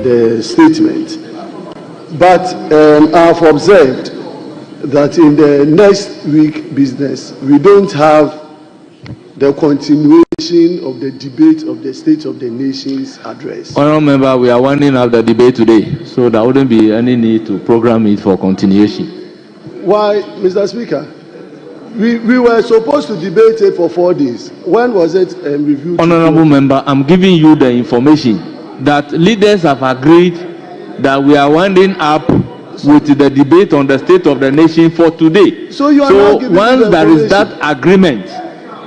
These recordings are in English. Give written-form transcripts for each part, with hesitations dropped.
the statement. But I have observed that in the next week business, we don't have the continuation of the debate of the State of the Nation's address. Honourable Member, we are winding up the debate today, so there wouldn't be any need to program it for continuation. Why, Mr. Speaker? We were supposed to debate it for 4 days. When was it reviewed? Honourable Member, I'm giving you the information that leaders have agreed that we are winding up with the debate on the State of the Nation for today. So you are now giving once there is that agreement,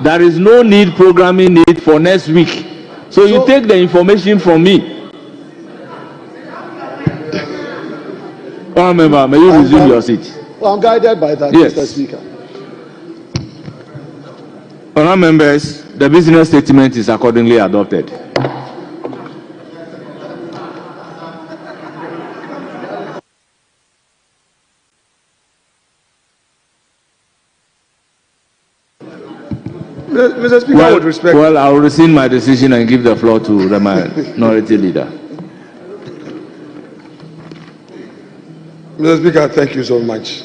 there is no need programming it for next week. So you take the information from me. Honourable Member, may you resume your seat. Well, I'm guided by that, yes. Mr. Speaker. Honourable Members, the business statement is accordingly adopted. Mr. Speaker, with respect. Well, I will rescind my decision and give the floor to the minority leader. Mr. Speaker, thank you so much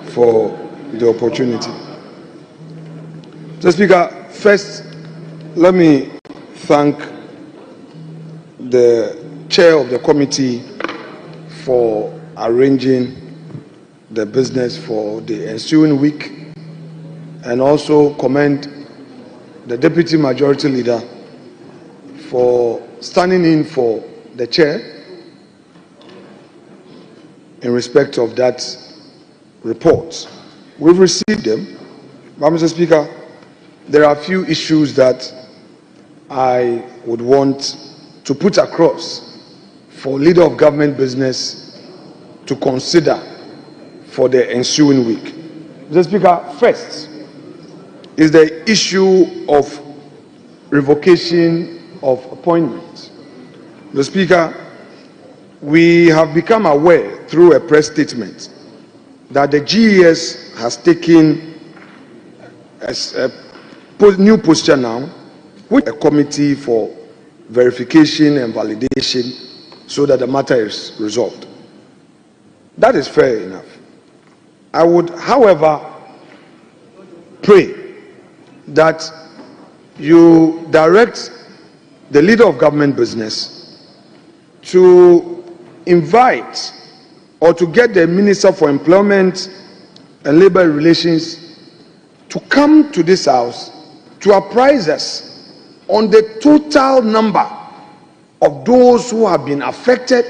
for the opportunity. Mr. Speaker, first, let me thank the chair of the committee for arranging the business for the ensuing week, and also commend the deputy majority leader for standing in for the chair in respect of that report. We've received them, but Mr. Speaker, there are a few issues that I would want to put across for leader of government business to consider for the ensuing week. Mr. Speaker, first is the issue of revocation of appointments. Mr. Speaker, we have become aware through a press statement that the GES has taken a new posture now with a committee for verification and validation so that the matter is resolved. That is fair enough. I would, however, pray that you direct the leader of government business to invite or to get the Minister for Employment and Labour Relations to come to this house to apprise us on the total number of those who have been affected,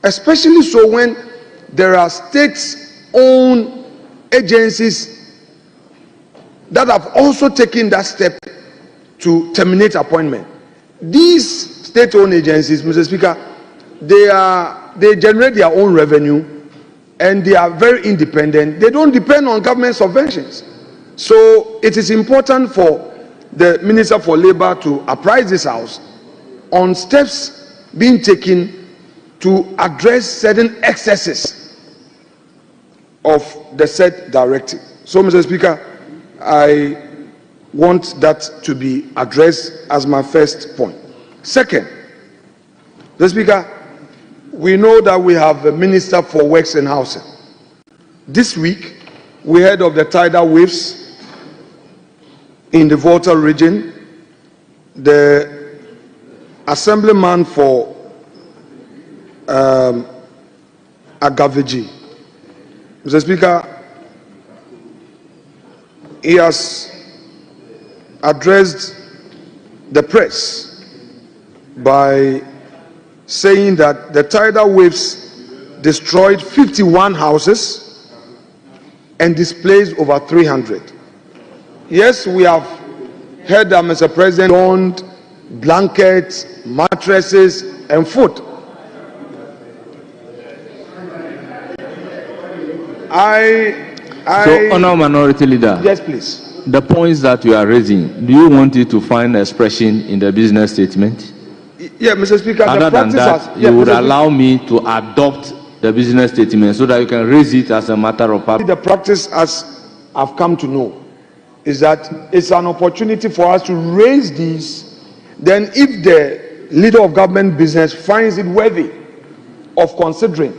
especially so when there are state-owned agencies that have also taken that step to terminate appointment. These state-owned agencies, Mr. Speaker, they generate their own revenue and they are very independent. They don't depend on government subventions. So it is important for the Minister for Labour to apprise this house on steps being taken to address certain excesses of the said directive. So, Mr. Speaker, I want that to be addressed as my first point. Second, Mr. Speaker, we know that we have a Minister for Works and Housing. This week, we heard of the tidal waves in the Volta region. The Assemblyman for Agaveji, Mr. Speaker, he has addressed the press by saying that the tidal waves destroyed 51 houses and displaced over 300. Yes, we have heard that Mr. President owned blankets, mattresses, and food. So, Honourable Minority Leader. Yes, please. The points that you are raising, do you want it to find expression in the business statement? Yeah, Mr. Speaker. Other than that, you would allow me to adopt the business statement so that you can raise it as a matter of public. The practice, as I've come to know, is that it's an opportunity for us to raise these. Then if the leader of government business finds it worthy of considering,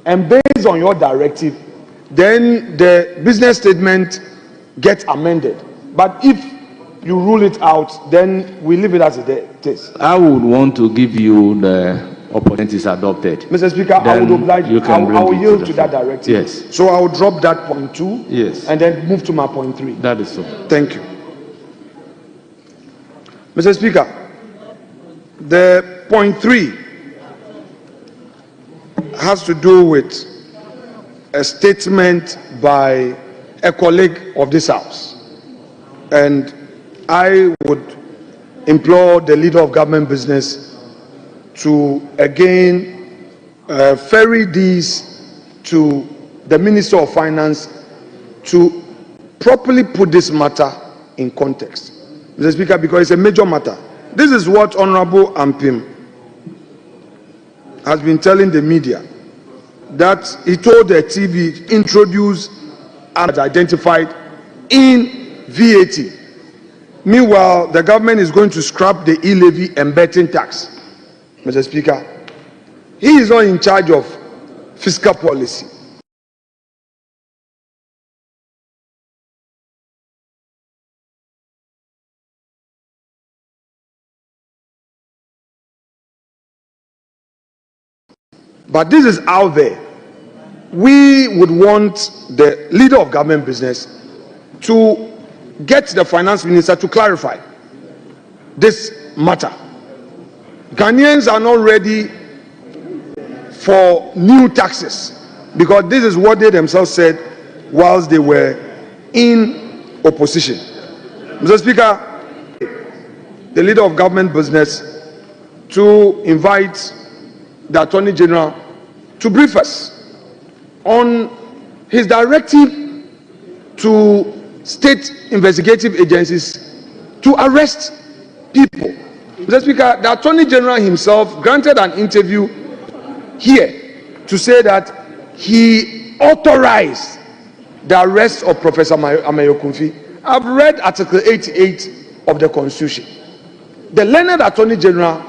and based on your directive, then the business statement gets amended. But if you rule it out, then we leave it as it is. I would want to give you the opportunities adopted. Mr. Speaker, I Then would oblige you can I will bring it yield to to the that floor. directive. Yes. So I will drop that point 2. Yes. And then move to my point 3. That is so. Thank you. Mr. Speaker, the point 3 has to do with a statement by a colleague of this House. And I would implore the leader of government business to again ferry these to the Minister of Finance to properly put this matter in context. Mr. Speaker, because it's a major matter. This is what Honorable Ampim has been telling the media, that he told the TV introduce and identified in VAT. Meanwhile, the government is going to scrap the e-levy and betting tax. Mr. Speaker, he is not in charge of fiscal policy. But this is out there. We would want the leader of government business to get the finance minister to clarify this matter. Ghanaians are not ready for new taxes, because this is what they themselves said whilst they were in opposition. Mr. Speaker, the leader of government business to invite the Attorney General to brief us on his directive to state investigative agencies to arrest people. Mr. Speaker, the Attorney General himself granted an interview here to say that he authorized the arrest of Professor Amayo Kumfi. I've read Article 88 of the Constitution. The learned Attorney General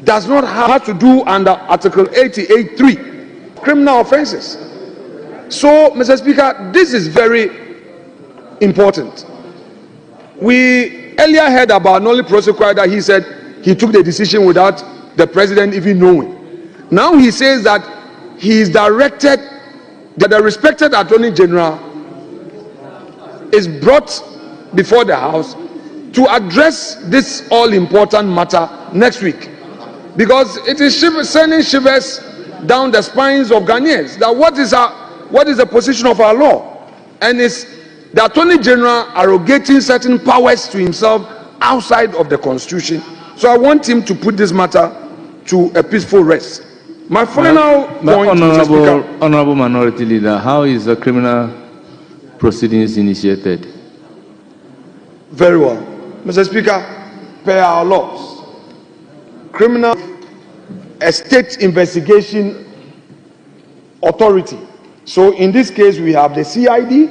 does not have to do under Article 88(3) criminal offenses. So, Mr. Speaker, this is very important. We earlier heard about Noli Prosequi that he said he took the decision without the president even knowing. Now he says that he is directed, that the respected Attorney General is brought before the House to address this all-important matter next week, because it is sending shivers down the spines of Ghanaians. That what is the position of our law, and is the Attorney General arrogating certain powers to himself outside of the Constitution. So I want him to put this matter to a peaceful rest. My final point, Mr. Speaker. Honorable Minority Leader, how is the criminal proceedings initiated? Very well. Mr. Speaker, per our laws, criminal, a state investigation authority. So in this case, we have the CID,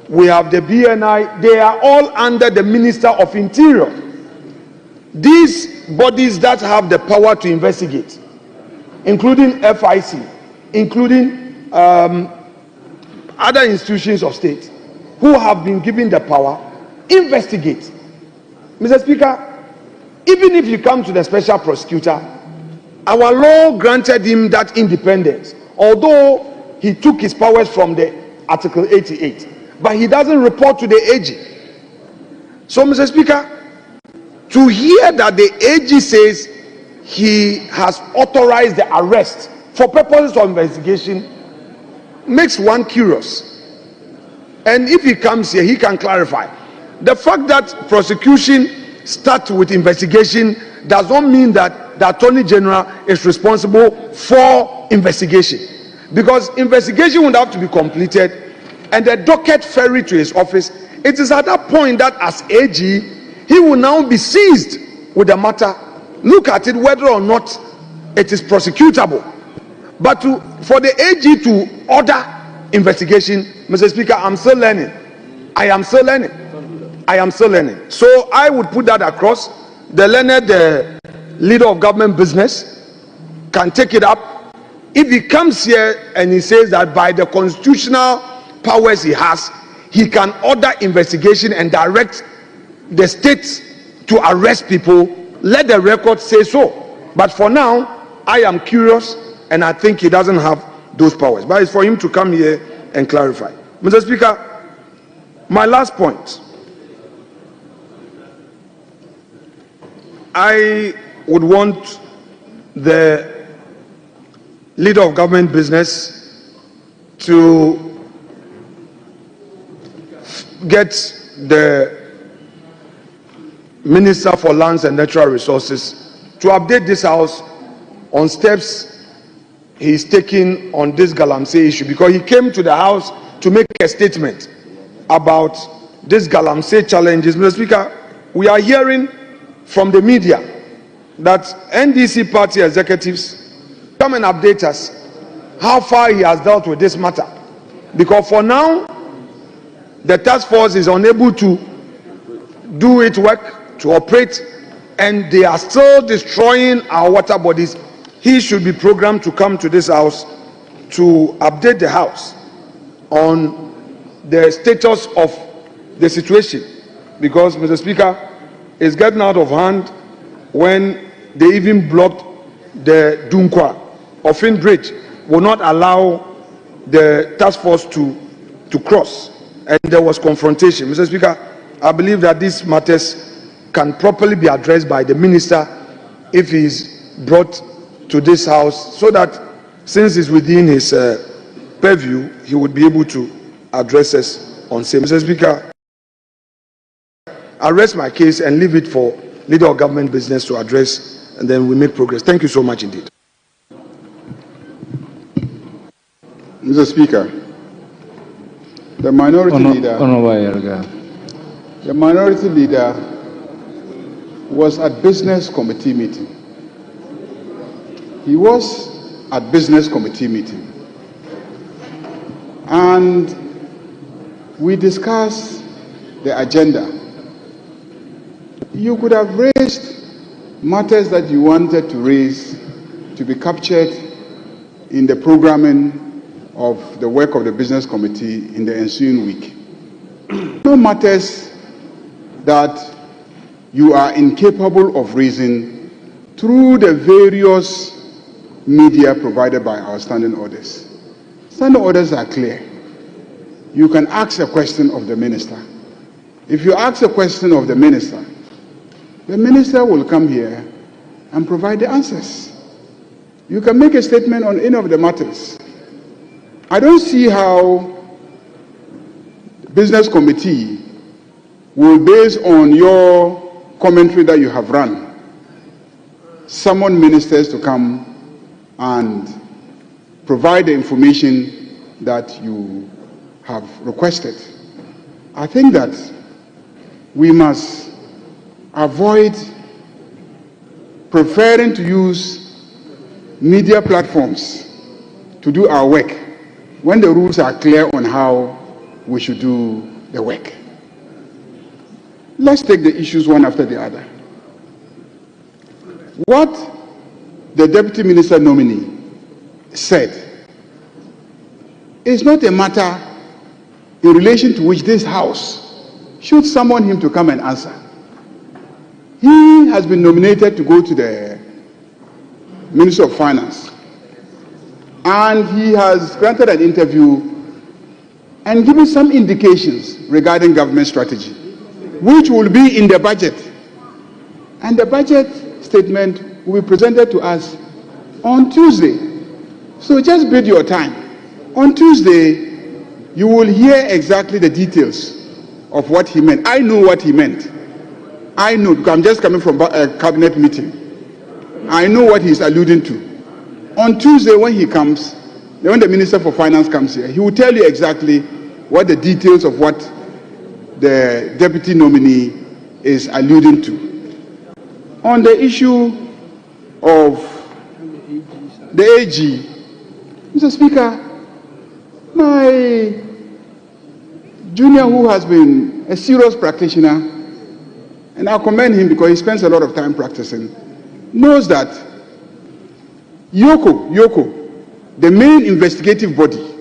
we have the BNI, they are all under the Minister of Interior. These bodies that have the power to investigate, including FIC, including other institutions of state who have been given the power, investigate. Mr. Speaker, even if you come to the special prosecutor, our law granted him that independence, although he took his powers from the Article 88, but he doesn't report to the AG. So, Mr. Speaker, to hear that the AG says he has authorized the arrest for purposes of investigation makes one curious. And if he comes here, he can clarify. The fact that prosecution starts with investigation does not mean that the Attorney General is responsible for investigation, because investigation would have to be completed and the docket ferried to his office. It is at that point that as AG, he will now be seized with the matter, look at it whether or not it is prosecutable. But for the AG to order investigation, Mr. Speaker, I'm still learning. I am still learning. So I would put that across. The learned leader of government business can take it up If he comes here and he says that by the constitutional powers he has, he can order investigation and direct the state to arrest people, let the record say so. But for now, I am curious, and I think he doesn't have those powers. But it's for him to come here and clarify. Mr. Speaker, my last point. I would want the leader of government business to get the Minister for Lands and Natural Resources to update this House on steps he's taking on this Galamsey issue, because he came to the House to make a statement about this Galamsey challenges. Mr. Speaker, we are hearing from the media that NDC party executives come and update us how far he has dealt with this matter, because for now the task force is unable to do its work, to operate, and they are still destroying our water bodies. He should be programmed to come to this House to update the House on the status of the situation, because, Mr. Speaker, it's getting out of hand when they even blocked the Dunkwa Offin Bridge, will not allow the task force to cross, and there was confrontation. Mr. Speaker, I believe that these matters can properly be addressed by the minister if he is brought to this House, so that since it's within his purview, he would be able to address us on same. Mr. Speaker, I rest my case and leave it for leader of government business to address, and then we make progress. Thank you so much indeed. Mr. Speaker, the minority leader was at business committee meeting. He was at business committee meeting, and we discussed the agenda. You could have raised matters that you wanted to raise to be captured in the programming of the work of the business committee in the ensuing week. No matters that you are incapable of raising through the various media provided by our standing orders. Standing orders are clear. You can ask a question of the minister. If you ask a question of the minister will come here and provide the answers. You can make a statement on any of the matters. I don't see how the business committee will, based on your commentary that you have run, summon ministers to come and provide the information that you have requested. I think that we must avoid preferring to use media platforms to do our work when the rules are clear on how we should do the work. Let's take the issues one after the other. What the Deputy Minister nominee said is not a matter in relation to which this House should summon him to come and answer. He has been nominated to go to the Ministry of Finance, and he has granted an interview and given some indications regarding government strategy, which will be in the budget. And the budget statement will be presented to us on Tuesday. So just bid your time. On Tuesday, you will hear exactly the details of what he meant. I know what he meant. I know, because I'm just coming from a cabinet meeting. I know what he's alluding to. On Tuesday, when he comes, when the Minister for Finance comes here, he will tell you exactly what the details of what the deputy nominee is alluding to. On the issue of the AG, Mr. Speaker, my junior, who has been a serious practitioner, and I commend him because he spends a lot of time practicing, knows that Yoko the main investigative body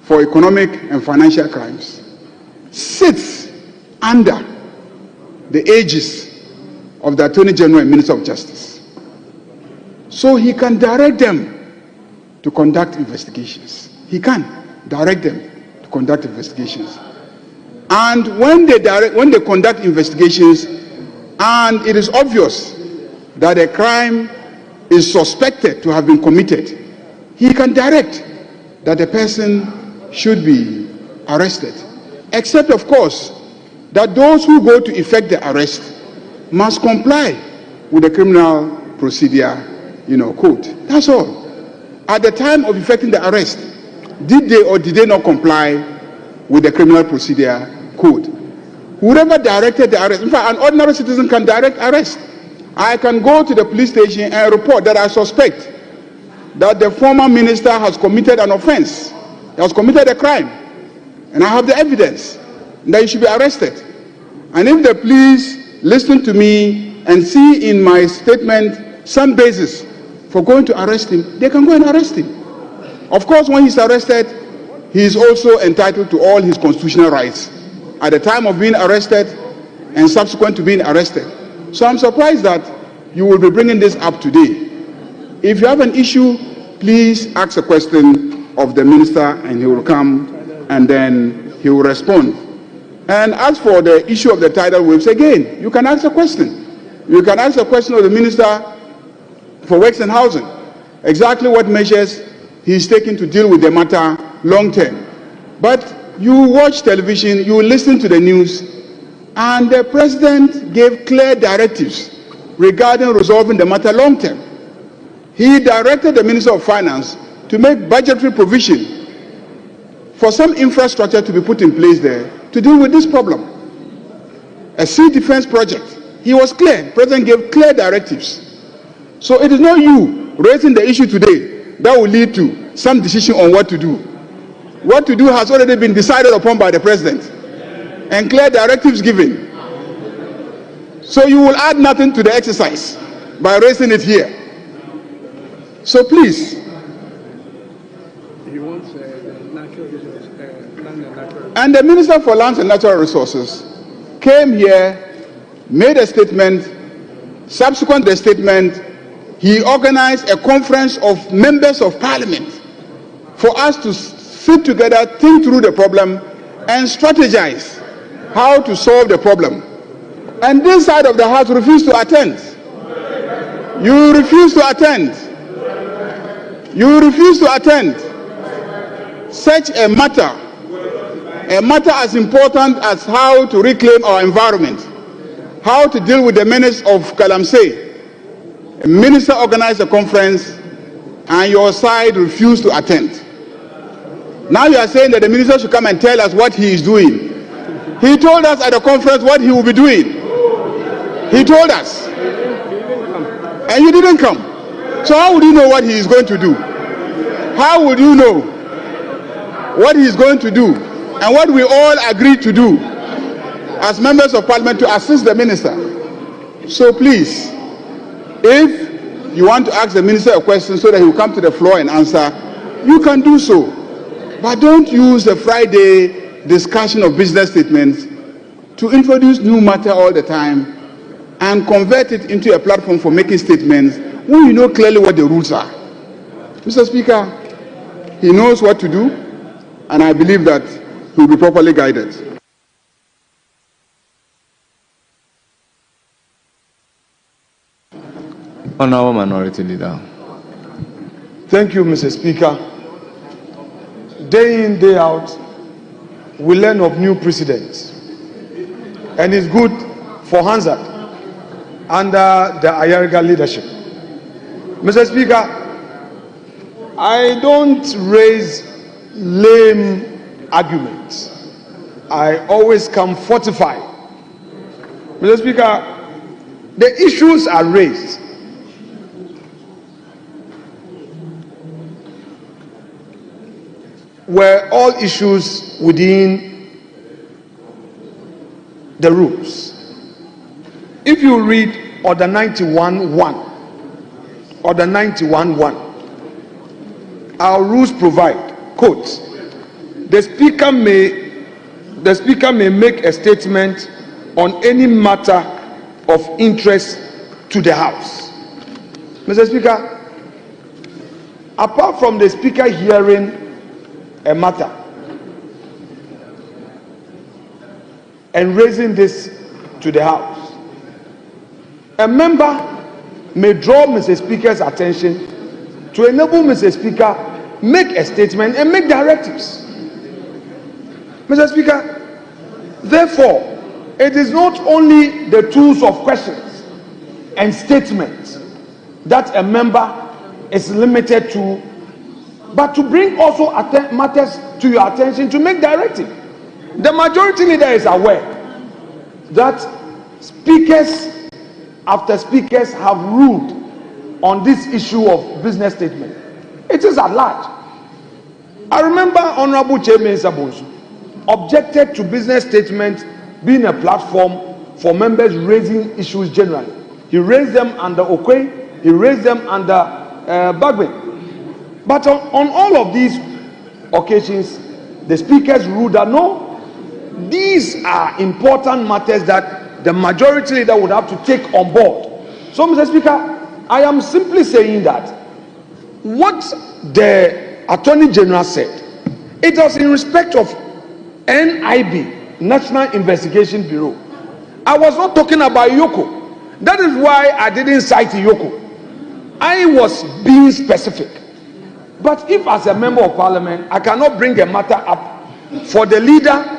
for economic and financial crimes, sits under the aegis of the Attorney General and Minister of Justice. So he can direct them to conduct investigations. He can direct them to conduct investigations. And when they conduct investigations and it is obvious that a crime is suspected to have been committed, he can direct that the person should be arrested. Except, of course, that those who go to effect the arrest must comply with the criminal procedure, code. That's all. At the time of effecting the arrest, did they or did they not comply with the criminal procedure code? Whoever directed the arrest, in fact, an ordinary citizen can direct arrest. I can go to the police station and report that I suspect that the former minister has committed an offense, has committed a crime, and I have the evidence that he should be arrested. And if the police listen to me and see in my statement some basis for going to arrest him, they can go and arrest him. Of course, when he's arrested, he is also entitled to all his constitutional rights at the time of being arrested and subsequent to being arrested. So I'm surprised that you will be bringing this up today. If you have an issue, please ask a question of the minister and he will come and then he will respond. And as for the issue of the tidal waves, again, you can ask a question. You can ask a question of the Minister for Works and Housing. Exactly what measures he is taking to deal with the matter long term. But you watch television, you listen to the news, and the President gave clear directives regarding resolving the matter long term. He directed the Minister of Finance to make budgetary provision for some infrastructure to be put in place there to deal with this problem. A sea defense project. He was clear. The President gave clear directives. So it is not you raising the issue today that will lead to some decision on what to do. What to do has already been decided upon by the President and clear directives given. So you will add nothing to the exercise by raising it here. So please. He wants natural resources, land and natural. And the Minister for Lands and Natural Resources came here, made a statement. Subsequent to the statement, he organized a conference of members of Parliament for us to sit together, think through the problem, and strategize how to solve the problem. And this side of the House refused to attend. You refuse to attend. You refuse to attend. Such a matter as important as how to reclaim our environment, how to deal with the menace of Galamsey. A minister organized a conference and your side refused to attend. Now you are saying that the minister should come and tell us what he is doing. He told us at the conference what he will be doing. He told us. And you didn't come. So how would you know what he is going to do? How would you know what he is going to do and what we all agreed to do as members of Parliament to assist the minister? So please, if you want to ask the minister a question so that he will come to the floor and answer, you can do so. But don't use the Friday discussion of business statements to introduce new matter all the time and convert it into a platform for making statements when you know clearly what the rules are. Mr. Speaker, he knows what to do, and I believe that he will be properly guided. Honourable Minority Leader. Thank you, Mr. Speaker. Day in, day out, we learn of new precedents. And it's good for Hansard under the Ayariga leadership. Mr. Speaker, I don't raise lame arguments. I always come fortified. Mr. Speaker, the issues are raised. Were all issues within the rules. If you read Order 91.1, Order 91.1, our rules provide, quote, the speaker may make a statement on any matter of interest to the House. Mr. Speaker, apart from the speaker hearing a matter and raising this to the House, a member may draw Mr. Speaker's attention to enable Mr. Speaker make a statement and make directives. Mr. Speaker, therefore, it is not only the tools of questions and statements that a member is limited to, but to bring also matters to your attention to make directive. The majority leader is aware that speakers after speakers have ruled on this issue of business statement. It is at large. I remember Honorable Chairman Sabonsu objected to business statement being a platform for members raising issues generally. He raised them under Okwe, he raised them under Bagwe. But on all of these occasions, the speakers ruled that no, these are important matters that the majority leader would have to take on board. So, Mr. Speaker, I am simply saying that what the Attorney General said, it was in respect of NIB, National Investigation Bureau. I was not talking about Yoko. That is why I didn't cite Yoko. I was being specific. But if as a member of parliament, I cannot bring a matter up for the leader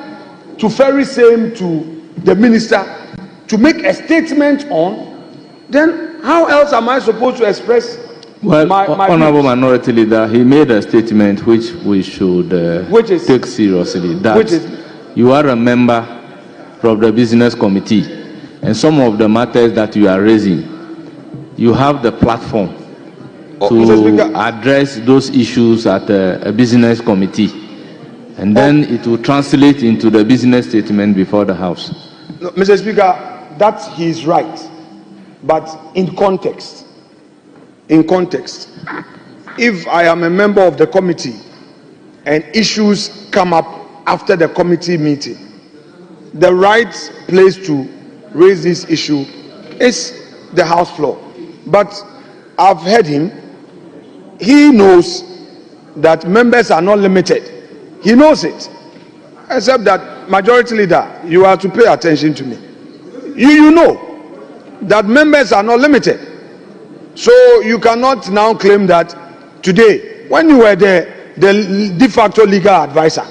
to ferry same to the minister to make a statement on, then how else am I supposed to express my Honorable views? Minority Leader, he made a statement which we should take seriously. That you are a member of the business committee, and some of the matters that you are raising, you have the platform to address those issues at a business committee, and then it will translate into the business statement before the House. No, Mr. Speaker, that he is right, but in context, if I am a member of the committee and issues come up after the committee meeting, the right place to raise this issue is the House floor. But I've heard him. He knows that members are not limited. He knows it. Except that, Majority Leader, you have to pay attention to me. You know that members are not limited. So you cannot now claim that today, when you were the de facto legal advisor,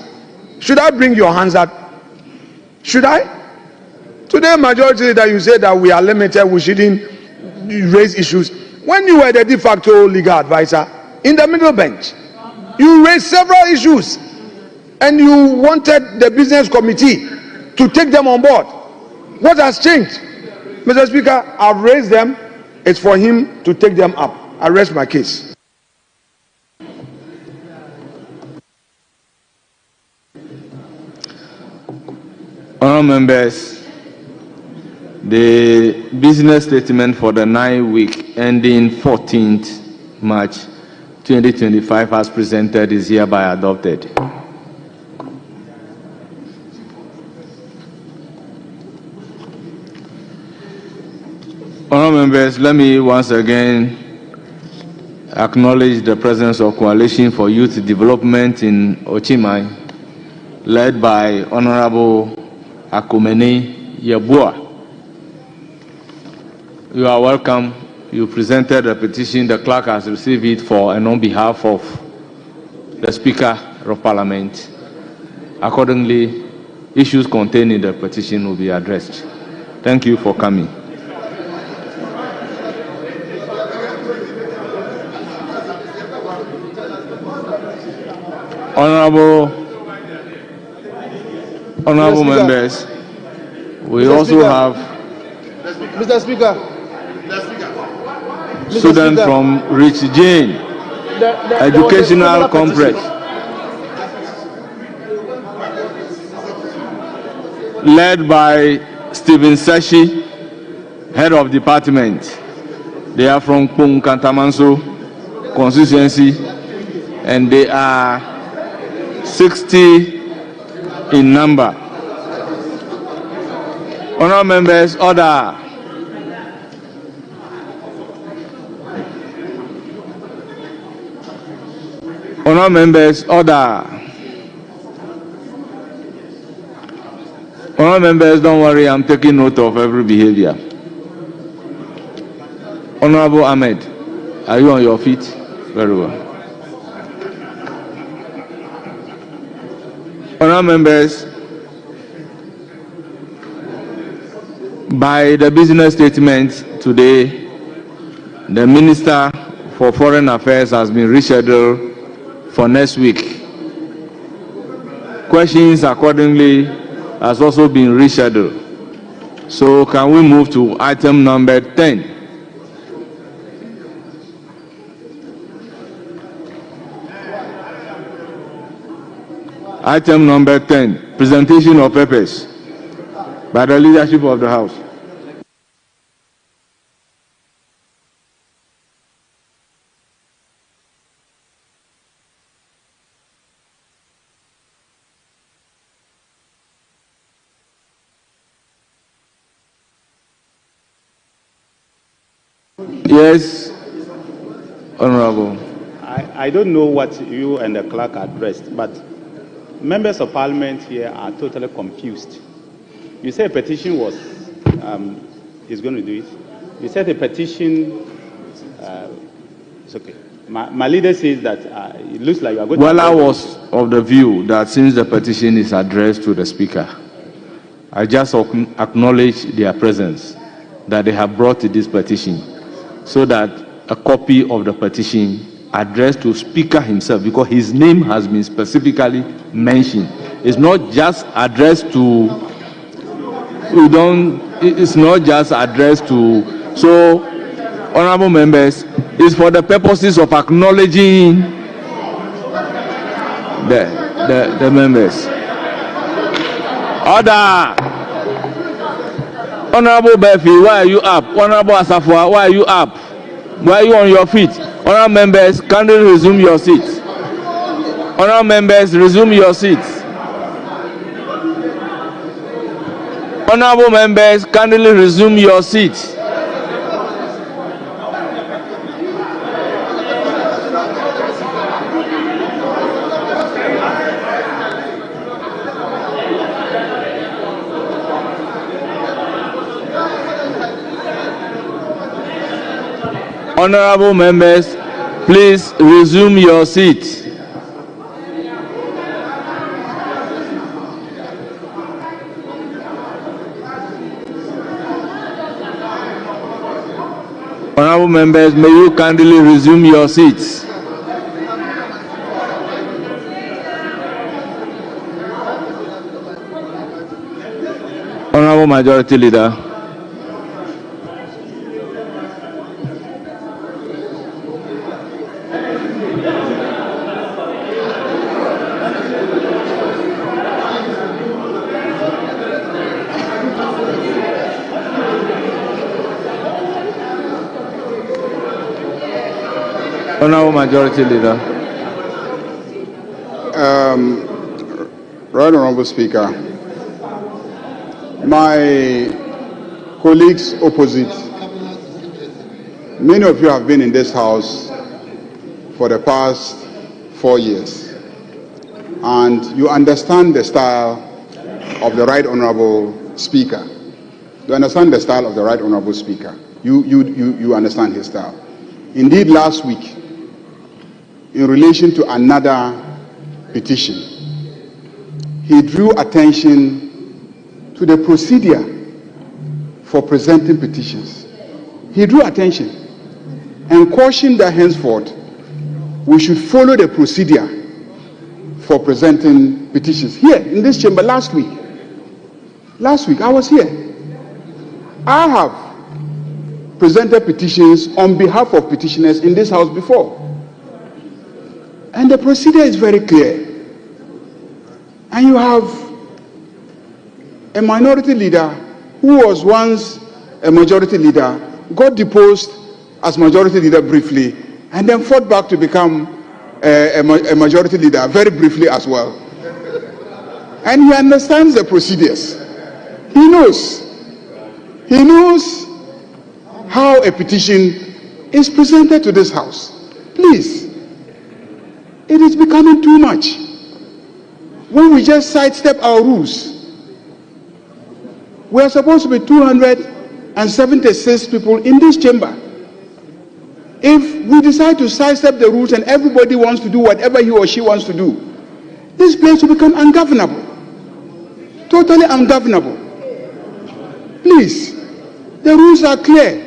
should I bring your hands up? Should I? Today, Majority Leader, you say that we are limited, we shouldn't raise issues. When you were the de facto legal advisor, in the middle bench, you raised several issues and you wanted the business committee to take them on board. What has changed? Mr. Speaker, I've raised them. It's for him to take them up. I rest my case. Honourable members, the business statement for the 9-week ending 14th March 2025 as presented is hereby adopted. Honourable members, let me once again acknowledge the presence of Coalition for Youth Development in Ochimai, led by Honourable Akumene Yabua. You are welcome. You presented a petition. The clerk has received it for and on behalf of the Speaker of Parliament. Accordingly, issues contained in the petition will be addressed. Thank you for coming. Honorable members, we also have Mr. Speaker. Students from Rich Jane Educational Complex, led by Stephen Sashi, Head of Department. They are from Pung Kantamanso constituency. and they are 60 in number. Honourable members, order. Honourable members, order. Honourable members, don't worry, I'm taking note of every behavior. Honourable Ahmed, are you on your feet? Very well. Honourable members, by the business statement today, the Minister for Foreign Affairs has been rescheduled for next week. Questions accordingly has also been rescheduled. So can we move to item number 10? Item number 10, presentation of papers by the leadership of the House. Yes, Honorable. I don't know what you and the clerk addressed, but members of parliament here are totally confused. You said a petition was, is going to do it. You said a petition, it's okay. My leader says that it looks like you are going to... Well, I was of the view that since the petition is addressed to the Speaker, I just acknowledge their presence, that they have brought this petition, so that a copy of the petition addressed to Speaker himself, because his name has been specifically mentioned. It's not just addressed to, it's not just addressed to, so honorable members, it's for the purposes of acknowledging the members. Order! Honorable Befi, why are you up? Honorable Asafua, why are you up? Why are you on your feet? Honorable members, kindly resume your seats. Honorable members, resume your seats. Honorable members, kindly resume your seats. Honorable members, please resume your seat. Honorable members, may you kindly resume your seats. Honorable Majority Leader. Honorable Majority Leader. Right Honorable Speaker, my colleagues opposite, many of you have been in this House for the past 4 years, and you understand the style of the Right Honorable Speaker. You understand the style of the Right Honorable Speaker. You understand his style. Indeed, last week, in relation to another petition, he drew attention to the procedure for presenting petitions. He drew attention and cautioned that henceforth we should follow the procedure for presenting petitions. Here in this chamber last week I was here. I have presented petitions on behalf of petitioners in this House before. And the procedure is very clear. And you have a minority leader who was once a majority leader, got deposed as majority leader briefly, and then fought back to become a majority leader very briefly as well. And he understands the procedures. He knows how a petition is presented to this house. Please, it is becoming too much. When we just sidestep our rules, we are supposed to be 276 people in this chamber. If we decide to sidestep the rules and everybody wants to do whatever he or she wants to do, this place will become ungovernable. Totally ungovernable. Please, the rules are clear.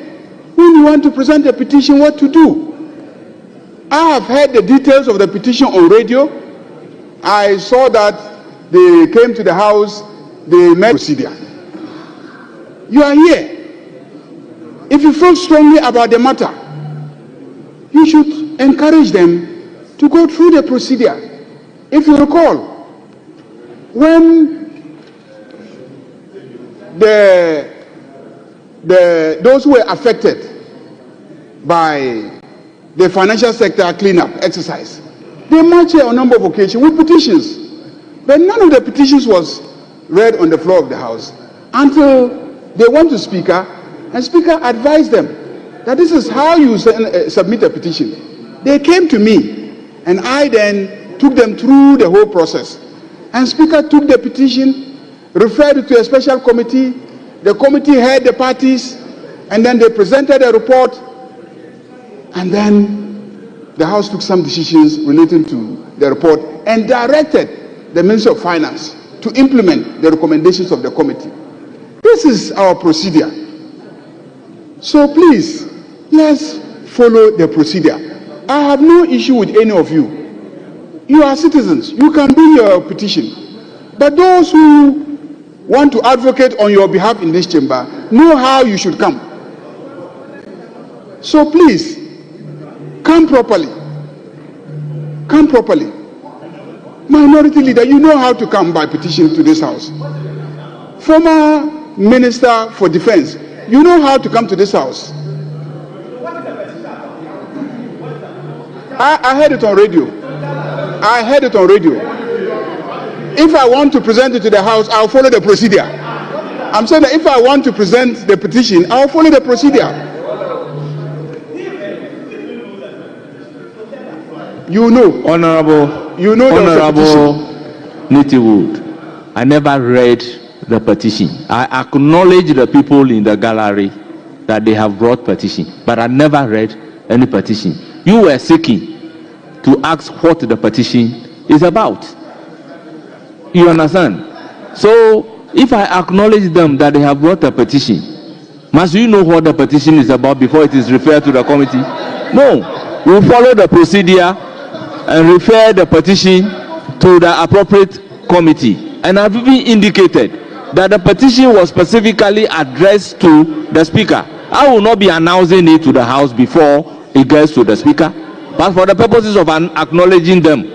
When you want to present a petition, what to do? I have heard the details of the petition on radio. I saw that they came to the house, they met procedure. You are here. If you feel strongly about the matter, you should encourage them to go through the procedure. If you recall, when those who were affected by the financial sector cleanup exercise, they marched here on a number of occasions with petitions. But none of the petitions was read on the floor of the House until they went to Speaker, and Speaker advised them that this is how you submit a petition. They came to me, and I then took them through the whole process. And Speaker took the petition, referred it to a special committee. The committee heard the parties, and then they presented a report, and then the House took some decisions relating to the report and directed the Minister of Finance to implement the recommendations of the committee. This is our procedure. So please, let's follow the procedure. I have no issue with any of you. You are citizens. You can bring your petition. But those who want to advocate on your behalf in this chamber know how you should come. So please, come properly. Come properly. Minority leader, you know how to come by petition to this house. Former Minister for Defense, you know how to come to this house. I heard it on radio. I heard it on radio. If I want to present it to the House, I'll follow the procedure. I'm saying that if I want to present the petition, I'll follow the procedure. You know. Honorable Nitiwood, I never read the petition. I acknowledge the people in the gallery that they have brought petition, but I never read any petition. You were seeking to ask what the petition is about. You understand? So if I acknowledge them that they have brought a petition, must you know what the petition is about before it is referred to the committee? No. We follow the procedure and refer the petition to the appropriate committee. And I've even indicated that the petition was specifically addressed to the Speaker. I will not be announcing it to the House before it gets to the Speaker. But for the purposes of acknowledging them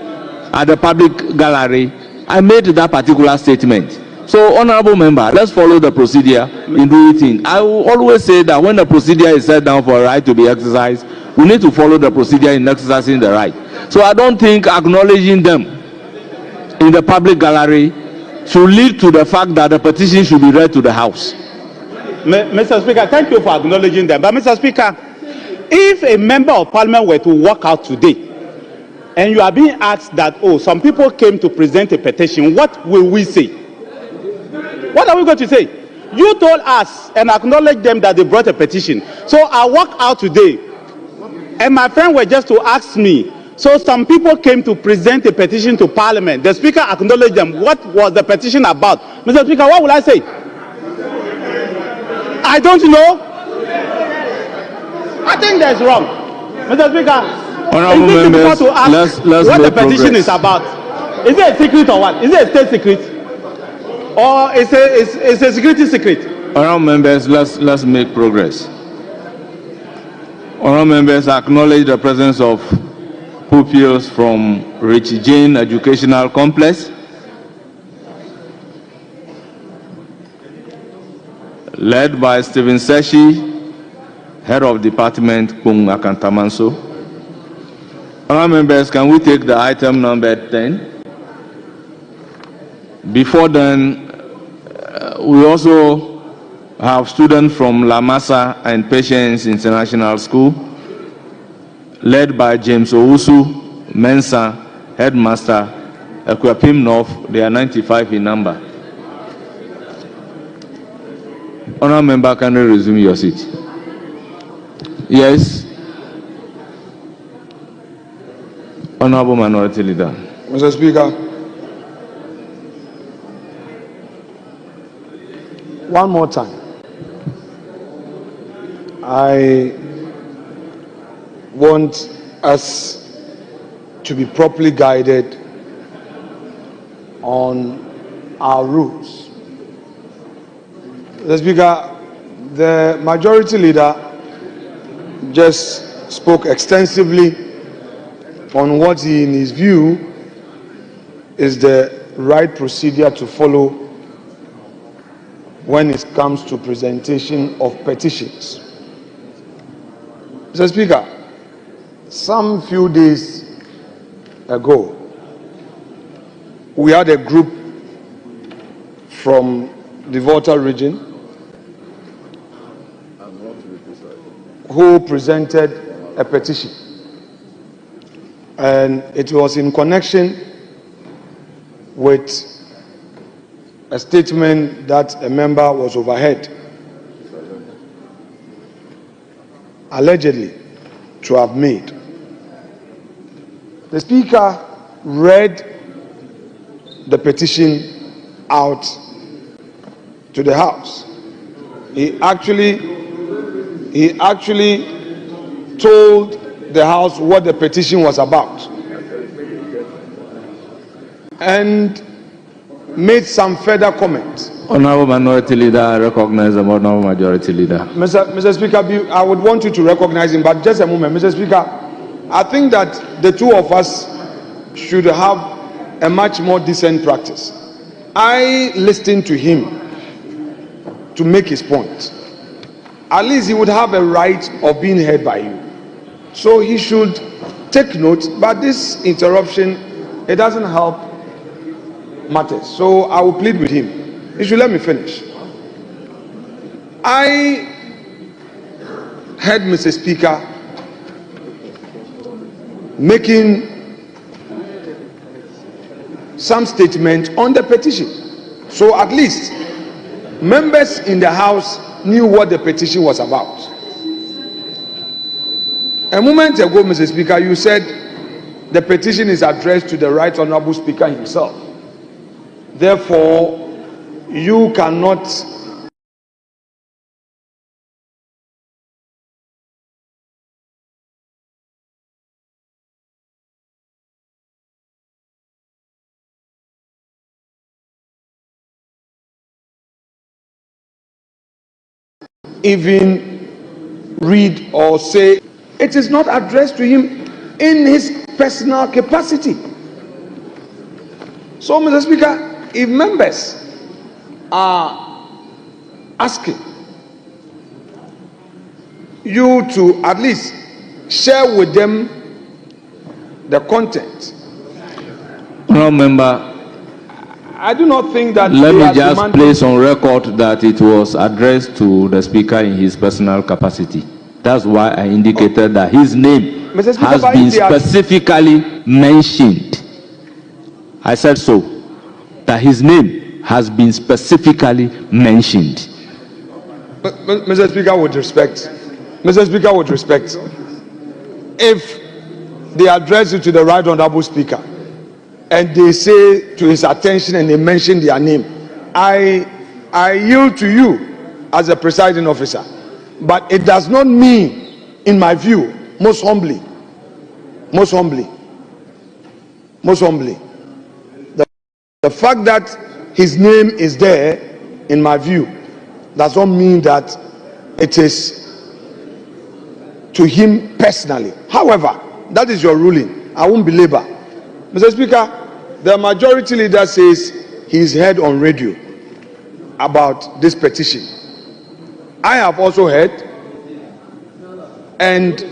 at the public gallery, I made that particular statement. So, honorable member, let's follow the procedure in doing things. I will always say that when the procedure is set down for a right to be exercised, we need to follow the procedure in exercising the right. So I don't think acknowledging them in the public gallery should lead to the fact that the petition should be read to the House. Mr. Speaker, thank you for acknowledging them. But Mr. Speaker, if a member of parliament were to walk out today and you are being asked that, oh, some people came to present a petition, what will we say? What are we going to say? You told us and acknowledged them that they brought a petition. So I walk out today and my friend were just to ask me, so some people came to present a petition to Parliament. The Speaker acknowledged them. What was the petition about? Mr. Speaker, what will I say? I don't know. I think that's wrong. Mr. Speaker, honorable members, to ask what the petition progress. is about. Is it a secret or what? Is it a state secret? Or is it a security secret? Honorable members, let's make progress. Honorable members, acknowledge the presence of pupils from Rich Jane Educational Complex, led by Stephen Seshi, Head of Department, Kung Akantamanso. Honourable members, can we take the item number 10? Before then, we also have students from La Masa and Patience International School, led by James Owusu, Mensa, Headmaster, Ekwapim North. They are 95 in number. Honourable member, can you resume your seat? Yes. Honourable Minority Leader. Mr. Speaker, one more time, I want us to be properly guided on our rules. Mr. Speaker, the Majority Leader just spoke extensively on what he, in his view, is the right procedure to follow when it comes to presentation of petitions. Mr. Speaker, some few days ago, we had a group from the Volta region who presented a petition. And it was in connection with a statement that a member was overheard, allegedly to have made. The Speaker read the petition out to the House. He actually told the House what the petition was about and made some further comments. Honourable Minority Leader, I recognize the Honourable Majority Leader. Mr. Speaker, I would want you to recognize him, but just a moment. Mr. Speaker, I think that the two of us should have a much more decent practice. I listened to him to make his point. At least he would have a right of being heard by you. So he should take note, but this interruption, it doesn't help matters. So I will plead with him. He should let me finish. I heard Mr. Speaker making some statement on the petition. So at least members in the House knew what the petition was about. A moment ago, Mr. Speaker, you said the petition is addressed to the Right Honourable Speaker himself. Therefore, you cannot even read or say it is not addressed to him in his personal capacity. So, Mr. Speaker, if members are asking you to at least share with them the content, Honourable Member, I do not think that. Let me just place on record that it was addressed to the Speaker in his personal capacity. That's why I indicated that his name has been specifically mentioned. I said so, that his name has been specifically mentioned. Mr. Speaker, with respect, if they address it to the Right Honourable Speaker and they say to his attention and they mention their name, I yield to you as a presiding officer. But it does not mean, in my view, most humbly, the fact that his name is there, in my view, does not mean that it is to him personally. However, that is your ruling. I won't belabor. Mr. Speaker, the Majority Leader says he's heard on radio about this petition. I have also heard, and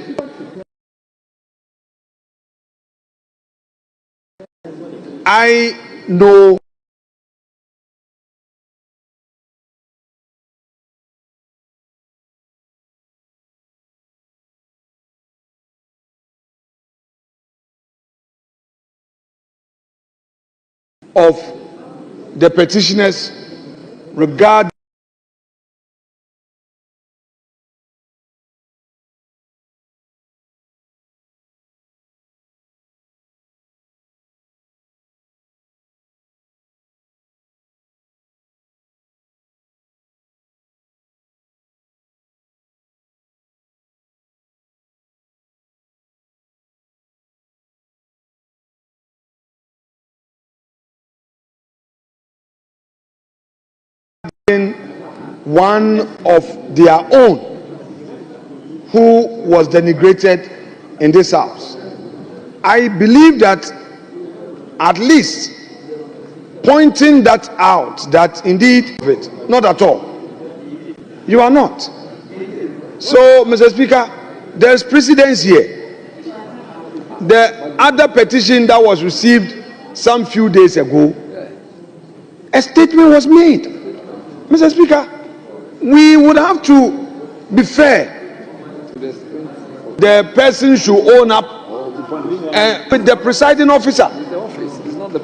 I know of the petitioners regarding one of their own who was denigrated in this house. I believe that at least pointing that out, that indeed, not at all. You are not. So, Mr. Speaker, there's precedence here. The other petition that was received some few days ago, a statement was made. Mr. Speaker, we would have to be fair. The person should own up with the presiding officer.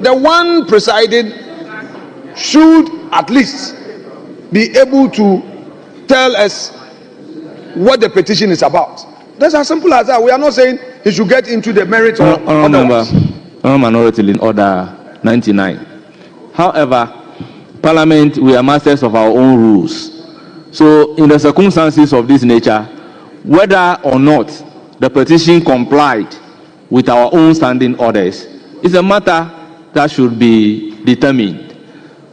The one presiding should at least be able to tell us what the petition is about. That's as simple as that. We are not saying he should get into the merits of Minority in Order 99. However, Parliament, we are masters of our own rules. So, in the circumstances of this nature, whether or not the petition complied with our own standing orders is a matter that should be determined.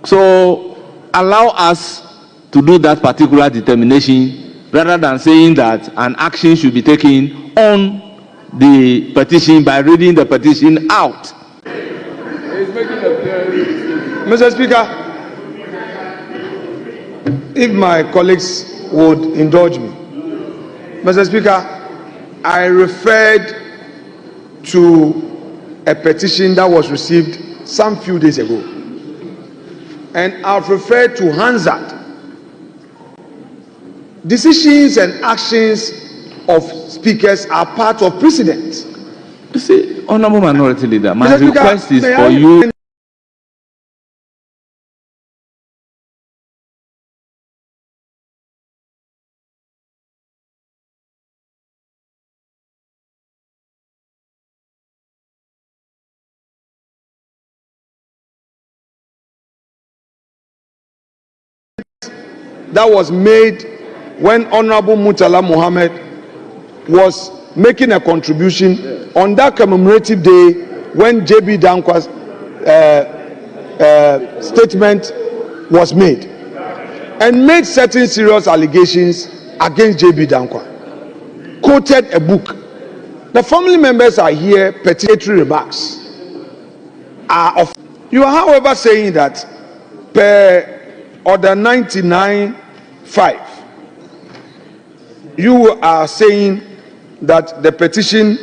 So, allow us to do that particular determination rather than saying that an action should be taken on the petition by reading the petition out. Mr. Speaker, if my colleagues would indulge me. Mr. Speaker, I referred to a petition that was received some few days ago. And I've referred to Hansard. Decisions and actions of speakers are part of precedent. You see, Honorable Minority Leader, my request is for you. That was made when Honorable Murtala Mohammed was making a contribution on that commemorative day when J.B. Dankwa's statement was made and made certain serious allegations against J.B. Dankwa. Quoted a book. The family members are here, petitory remarks are of. You are, however, saying that per Order 99(5), you are saying that the petition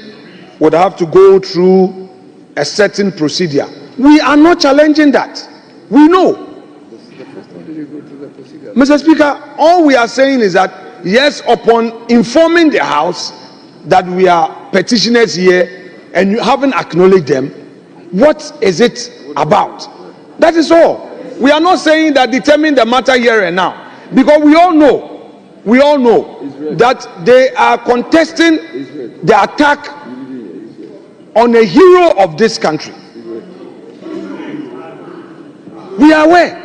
would have to go through a certain procedure. We are not challenging that. We know. Mr. Speaker, all we are saying is that, yes, upon informing the House that we are petitioners here and you haven't acknowledged them, what is it about? That is all. We are not saying that determine the matter here and now, because we all know that they are contesting the attack on a hero of this country. We are aware.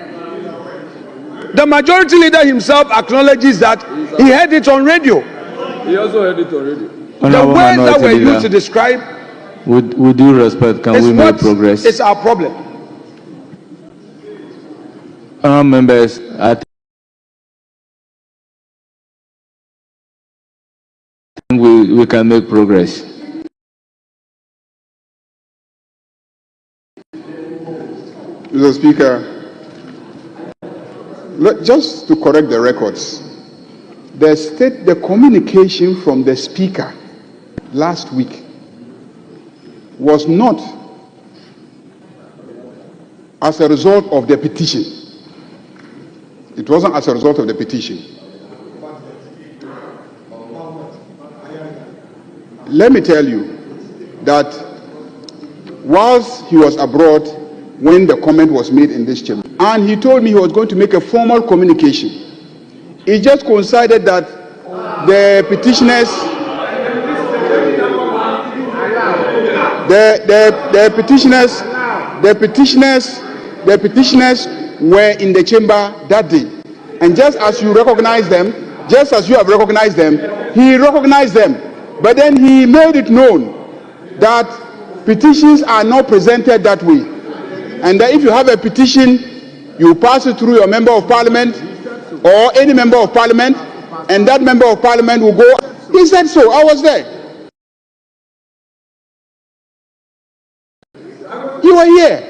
The majority leader himself acknowledges that he heard it on radio. He also heard it on radio. The words that were used to describe, with due respect, can we make progress? It's our problem. Members, I think we can make progress. Mr. Speaker, just to correct the records, the communication from the Speaker last week was not as a result of the petition. It wasn't as a result of the petition. Let me tell you that whilst he was abroad when the comment was made in this chamber, and he told me he was going to make a formal communication, it just coincided that the petitioners were in the chamber that day. And just as you recognize them, just as you have recognized them, he recognized them. But then he made it known that petitions are not presented that way. And that if you have a petition, you pass it through your member of parliament or any member of parliament, and that member of parliament will go. He said so. I was there. You were here.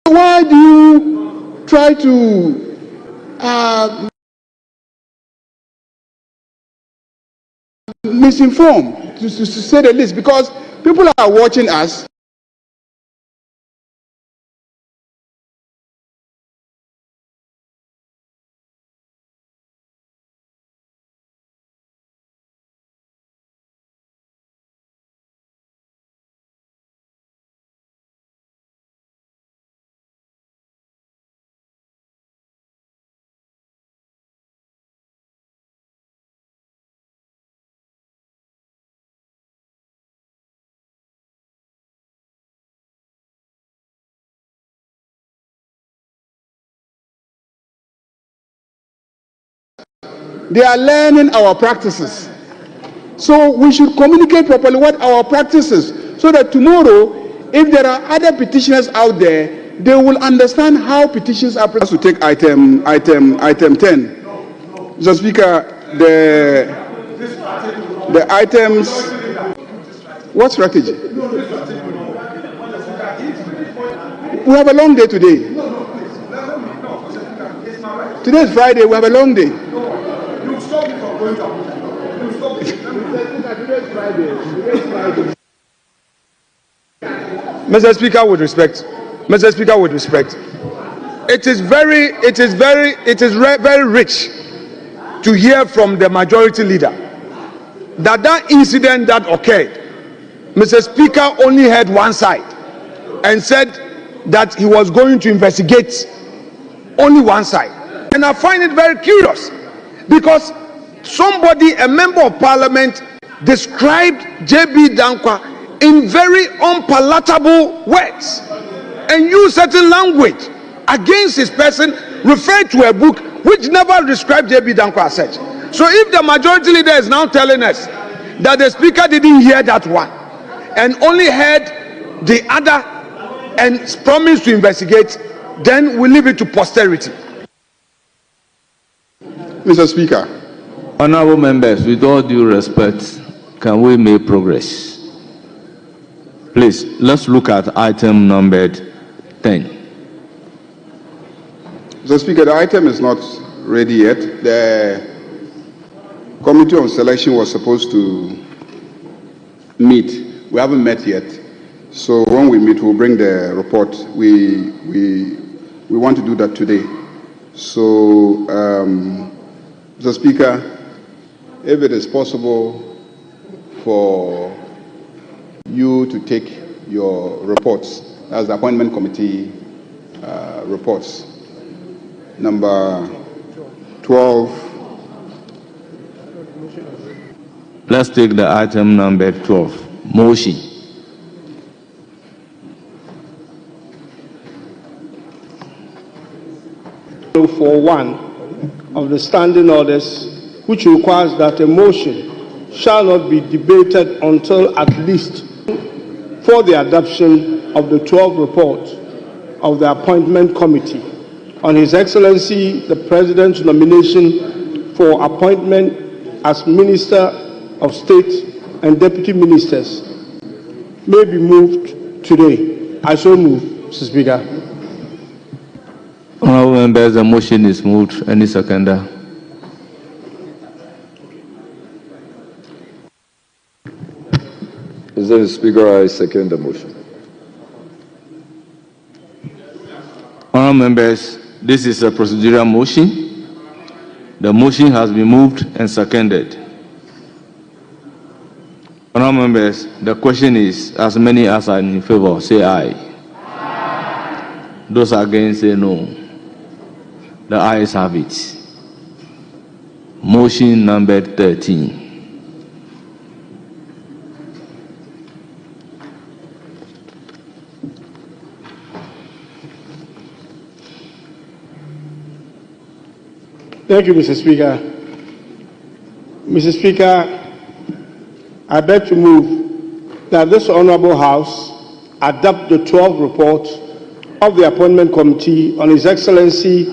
Why do you try to misinform, to say the least? Because people are watching us. They are learning our practices. So we should communicate properly what our practice is, so that tomorrow, if there are other petitioners out there, they will understand how petitions are presented. To take item 10. Mr. Speaker, the items. What strategy? We have a long day today. Today is Friday. We have a long day. Mr. Speaker, with respect, it is very rich to hear from the majority leader that incident that occurred, Mr. Speaker only heard one side and said that he was going to investigate only one side. And I find it very curious, because somebody, a member of parliament, described J.B. Danquah in very unpalatable words and used certain language against his person, referred to a book which never described J.B. Danquah as such. So if the majority leader is now telling us that the speaker didn't hear that one and only heard the other and promised to investigate, then we leave it to posterity. Mr. Speaker. Honorable members, with all due respect, can we make progress? Please, let's look at item numbered 10. Mr. Speaker, the item is not ready yet. The Committee on Selection was supposed to meet. We haven't met yet. So when we meet, we'll bring the report. We want to do that today. So, Mr. Speaker, if it is possible for you to take your reports, as the appointment committee reports, number 12. Let's take the item number 12, motion. For one of the standing orders, which requires that a motion shall not be debated until at least for the adoption of the 12 reports of the appointment committee on His Excellency the President's nomination for appointment as Minister of State and deputy ministers may be moved today. I so move, Mr. Speaker. Honourable members, the motion is moved. Any seconder? Mr. Speaker, I second the motion. Honourable members, this is a procedural motion. The motion has been moved and seconded. Honourable members, the question is, as many as are in favour, say aye. Aye. Those against, say no. The ayes have it. Motion number 13. Thank you, Mr. Speaker. Mr. Speaker, I beg to move that this Honourable House adopt the 12th report of the Appointment Committee on His Excellency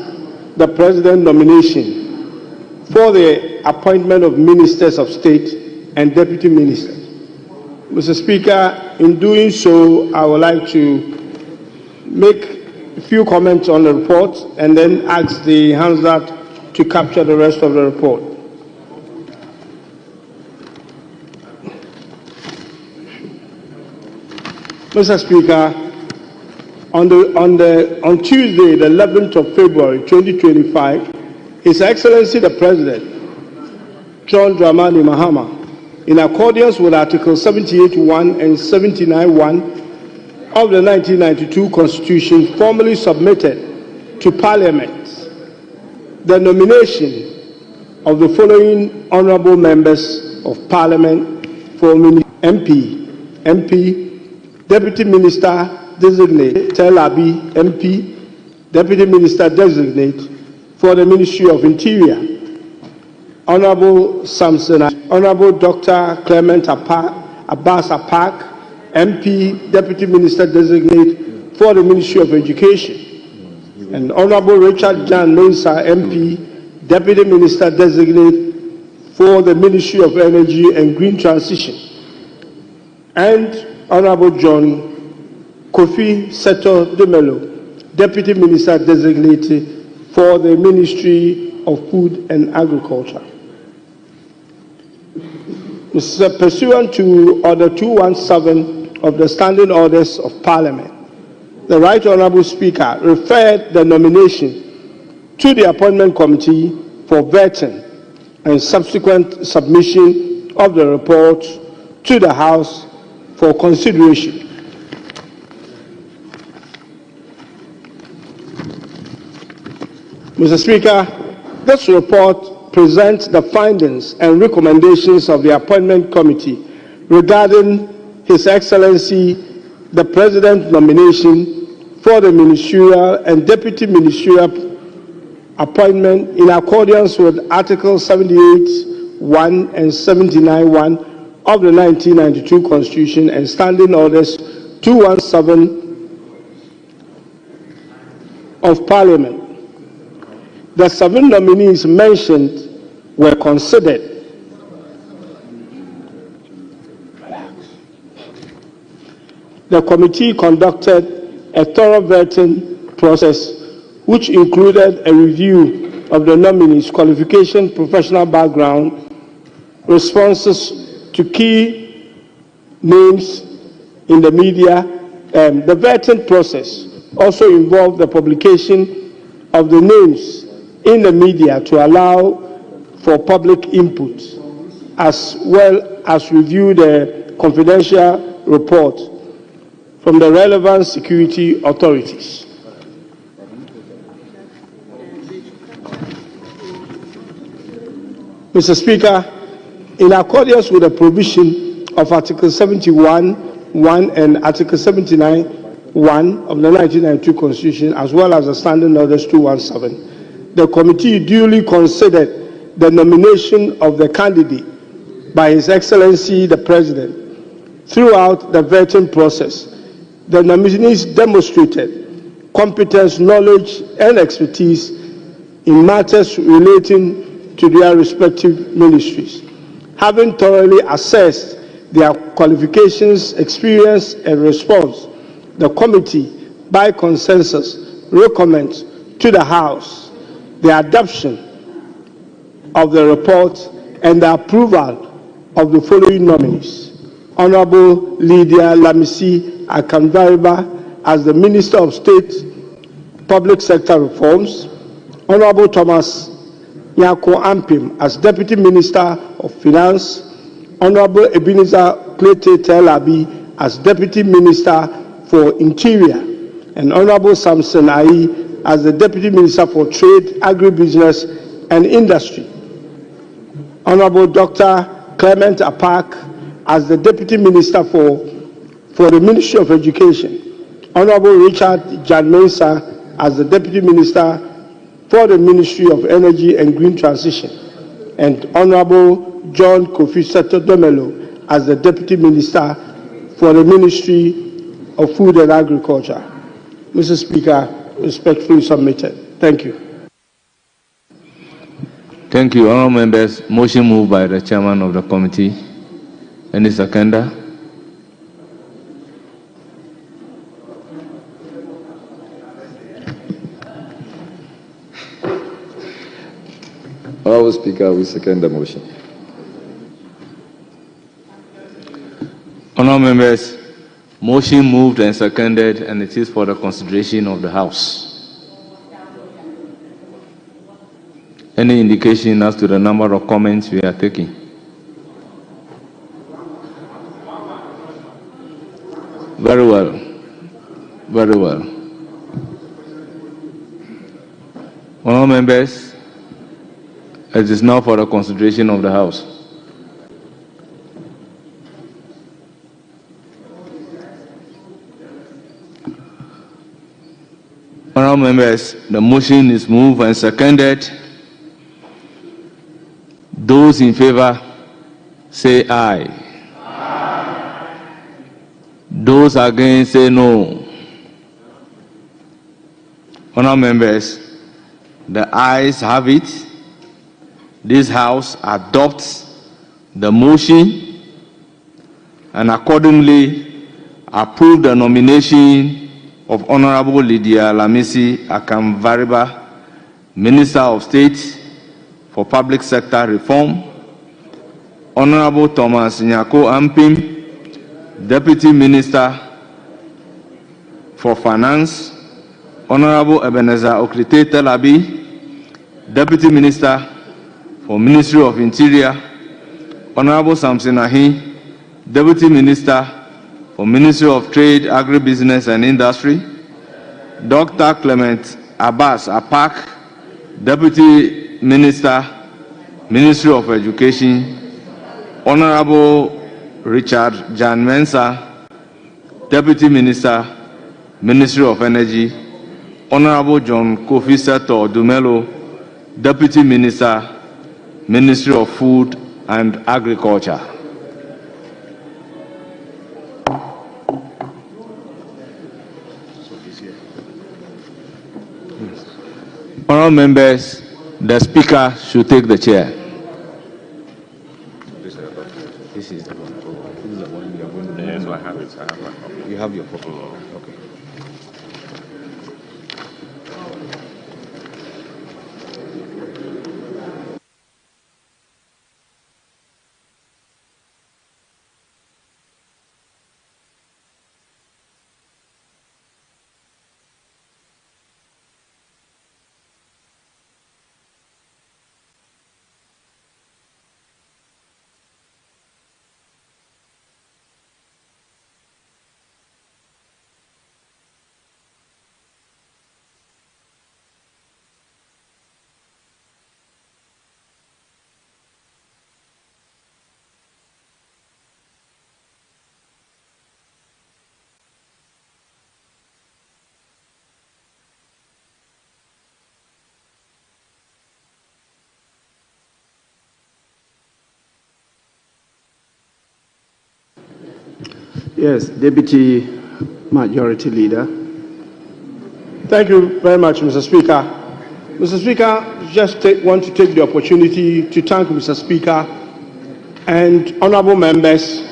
the President nomination for the appointment of Ministers of State and Deputy Ministers. Mr. Speaker, in doing so, I would like to make a few comments on the report and then ask the Hansard to capture the rest of the report. Mr. Speaker, on Tuesday, the 11th of February 2025, His Excellency the President, John Dramani Mahama, in accordance with Article 78(1) and 79(1) of the 1992 Constitution, formally submitted to Parliament the nomination of the following honourable members of Parliament for MP, Deputy Minister Designate Tel Aviv MP, Deputy Minister Designate for the Ministry of Interior, Honourable Samson, Honourable Dr. Clement Abbas Apak, MP, Deputy Minister Designate for the Ministry of Education, and Honourable Richard Jan Mensah MP, Deputy Minister Designate for the Ministry of Energy and Green Transition, and Honourable John Kofi Seto Demelo, Deputy Minister Designate for the Ministry of Food and Agriculture. Pursuant to Order 217 of the Standing Orders of Parliament, the Right Honourable Speaker referred the nomination to the Appointment Committee for vetting and subsequent submission of the report to the House for consideration. Mr. Speaker, this report presents the findings and recommendations of the Appointment Committee regarding His Excellency the President's nomination for the ministerial and deputy ministerial appointment in accordance with Article 78(1) and 79(1) of the 1992 Constitution and Standing Orders 217 of Parliament. The 7 nominees mentioned were considered. The committee conducted a thorough vetting process which included a review of the nominees' qualification, professional background, responses to key names in the media. The vetting process also involved the publication of the names in the media to allow for public input, as well as review the confidential report from the relevant security authorities. Mr. Speaker, in accordance with the provision of Article 71(1) and Article 79(1) of the 1992 Constitution, as well as the Standing Orders 217, the committee duly considered the nomination of the candidate by His Excellency the President. Throughout the vetting process, the nominees demonstrated competence, knowledge, and expertise in matters relating to their respective ministries. Having thoroughly assessed their qualifications, experience, and response, the committee, by consensus, recommends to the House the adoption of the report and the approval of the following nominees. Honorable Lydia Lamisi Akanvariba as the Minister of State Public Sector Reforms, Honorable Thomas Nyako Ampim as Deputy Minister of Finance, Honorable Ebenezer Klete Telabi as Deputy Minister for Interior, and Honorable Samson Ayi as the Deputy Minister for Trade, Agribusiness and Industry. Honorable Dr. Clement Apak as the Deputy Minister for the Ministry of Education. Honorable Richard Jan Mensah as the Deputy Minister for the Ministry of Energy and Green Transition. And Honorable John Kofi Seto Domelo as the Deputy Minister for the Ministry of Food and Agriculture. Mr. Speaker, respectfully submitted. Thank you. Thank you, honourable members. Motion moved by the chairman of the committee. Any seconder? Honourable Speaker, we second the motion. Honourable members, motion moved and seconded, and it is for the consideration of the House. Any indication as to the number of comments we are taking? Very well. Very well. Honourable members, it is now for the consideration of the House. Honourable members, the motion is moved and seconded. Those in favor say aye. Aye. Those against say no. Honourable members, the ayes have it. This House adopts the motion and accordingly approve the nomination of Honorable Lydia Lamisi Akanvariba, Minister of State for Public Sector Reform, Honorable Thomas Nyako Ampim, Deputy Minister for Finance, Honorable Ebenezer Oklite Telabi, Deputy Minister for Ministry of Interior, Honorable Samson Ahi, Deputy Minister for Ministry of Trade, Agribusiness and Industry, Dr. Clement Abbas Apak, Deputy Minister, Ministry of Education, Honorable Richard Jan Mensah, Deputy Minister, Ministry of Energy, Honorable John Kofi Seto Dumelo, Deputy Minister, Ministry of Food and Agriculture. Honourable members, the Speaker should take the chair. This is the one. This is the one you are going to. Yes, I have it. I have my copy. You have your copy. Okay. Yes, Deputy Majority Leader. Thank you very much, Mr. Speaker. Mr. Speaker, just want to take the opportunity to thank Mr. Speaker and honorable members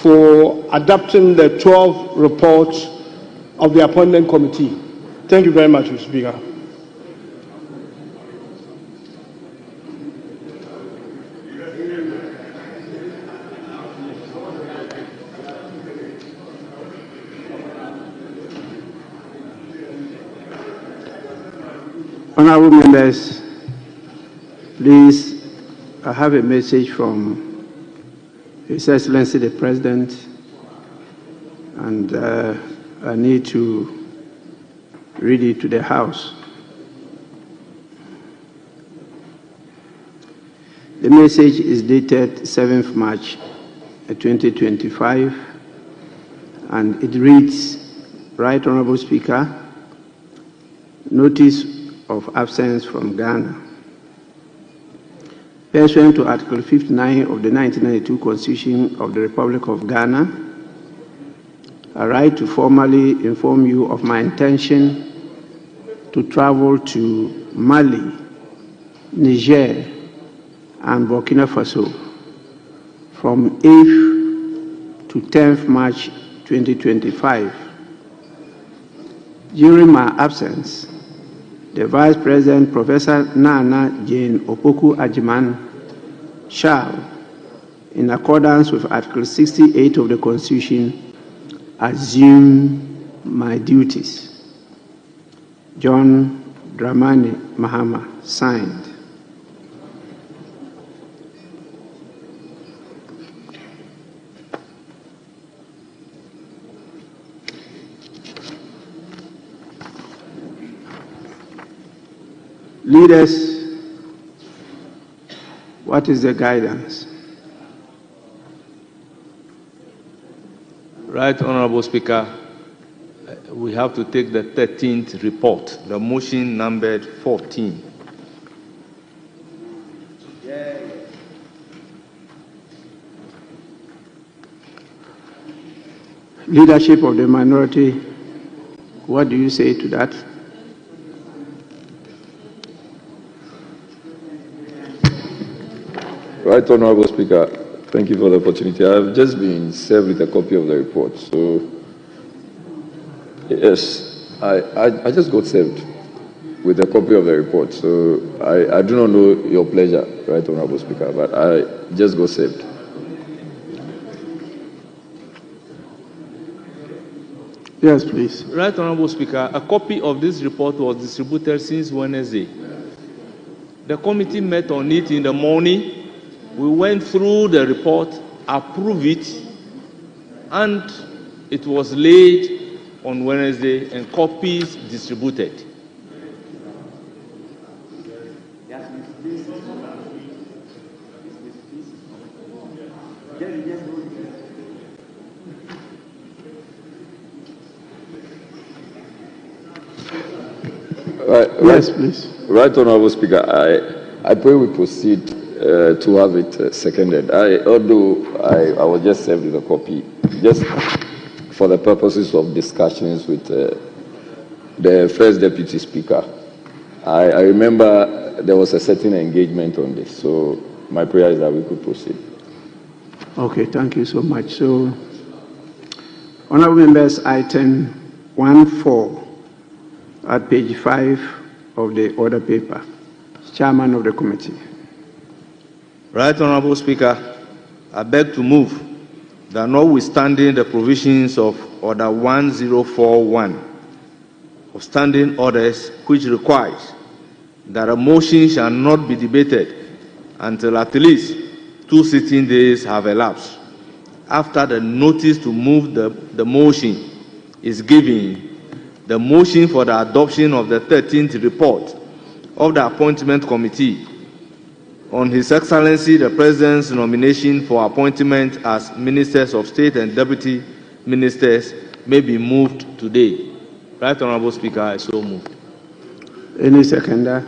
for adopting the 12 reports of the appointment committee. Thank you very much, Mr. Speaker. Honorable members, please, I have a message from His Excellency the President, and I need to read it to the House. The message is dated 7th March 2025, and it reads, Right Honorable Speaker, notice of absence from Ghana. Pursuant to Article 59 of the 1992 Constitution of the Republic of Ghana, I write to formally inform you of my intention to travel to Mali, Niger, and Burkina Faso from 8th to 10th March 2025. During my absence, the Vice President, Professor Nana Jane Opoku Ajiman, shall, in accordance with Article 68 of the Constitution, assume my duties. John Dramani Mahama, signed. Leaders, what is the guidance? Right, Honorable Speaker, we have to take the 13th report, the motion numbered 14. Leadership of the minority, what do you say to that? Right, Honorable Speaker, thank you for the opportunity. I have just been served with a copy of the report. So, yes, I just got served with a copy of the report. So, I do not know your pleasure, right, Honorable Speaker, but I just got served. Yes, please. Right, Honorable Speaker, a copy of this report was distributed since Wednesday. The committee met on it in the morning. We went through the report, approved it, and it was laid on Wednesday and copies distributed. Yes, please. Right, Honorable Speaker, I pray we proceed to have it seconded. Although I was just served with a copy, just for the purposes of discussions with the First Deputy Speaker. I remember there was a certain engagement on this, so my prayer is that we could proceed. Okay, thank you so much. So, honorable members, item 1.4 at page 5 of the order paper. Chairman of the committee. Right, Honorable Speaker, I beg to move that notwithstanding the provisions of Order 1041 of standing orders, which requires that a motion shall not be debated until at least 2 sitting days have elapsed after the notice to move the motion is given, the motion for the adoption of the 13th report of the appointment committee on His Excellency the President's nomination for appointment as Ministers of State and Deputy Ministers may be moved today. Right, Honorable Speaker, I so move. Any seconder?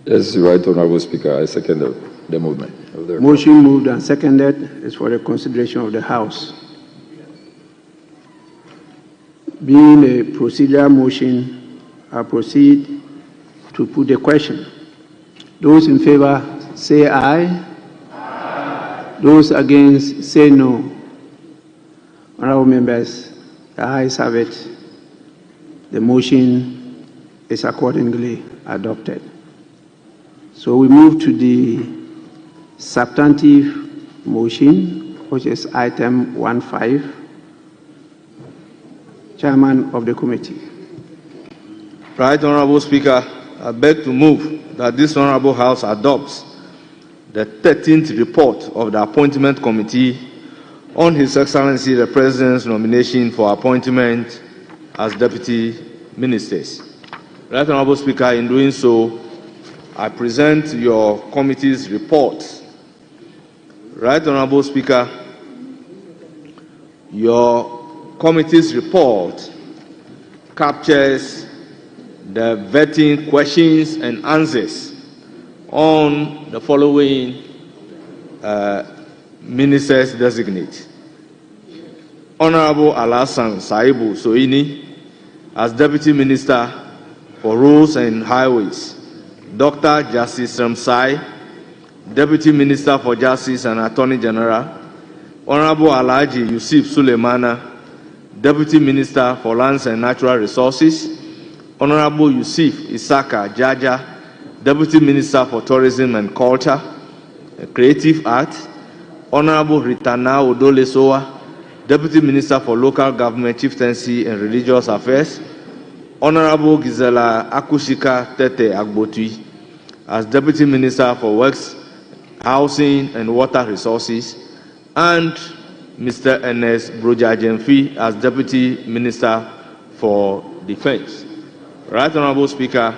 Yes, right, Honorable Speaker, I second the movement. Motion moved and seconded is for the consideration of the House. Being a procedural motion, I proceed to put the question. Those in favor say aye. Those against, say no. Honorable members, the ayes have it. The motion is accordingly adopted. So we move to the substantive motion, which is item 1.5. Chairman of the committee. Right, Honorable Speaker, I beg to move that this Honorable House adopts the 13th report of the Appointment Committee on His Excellency the President's nomination for appointment as Deputy Ministers. Right, Honorable Speaker, in doing so, I present your committee's report. Right, Honorable Speaker, your committee's report captures the vetting questions and answers on the following ministers designate. Honorable Alhassan Saibu Soini as Deputy Minister for Roads and Highways. Dr. Justice Ramsai, Deputy Minister for Justice and Attorney General. Honorable Alhaji Yusuf Suleimana, Deputy Minister for Lands and Natural Resources. Honorable Yusuf Isaka Jaja, Deputy Minister for Tourism and Culture, Creative Arts. Honorable Ritana Odole Sowa, Deputy Minister for Local Government, Chieftaincy and Religious Affairs. Honorable Gisela Akushika Tete Agbotui as Deputy Minister for Works, Housing and Water Resources, and Mr. Ernest Broja-Jemfi as Deputy Minister for Defense. Right, Honorable Speaker,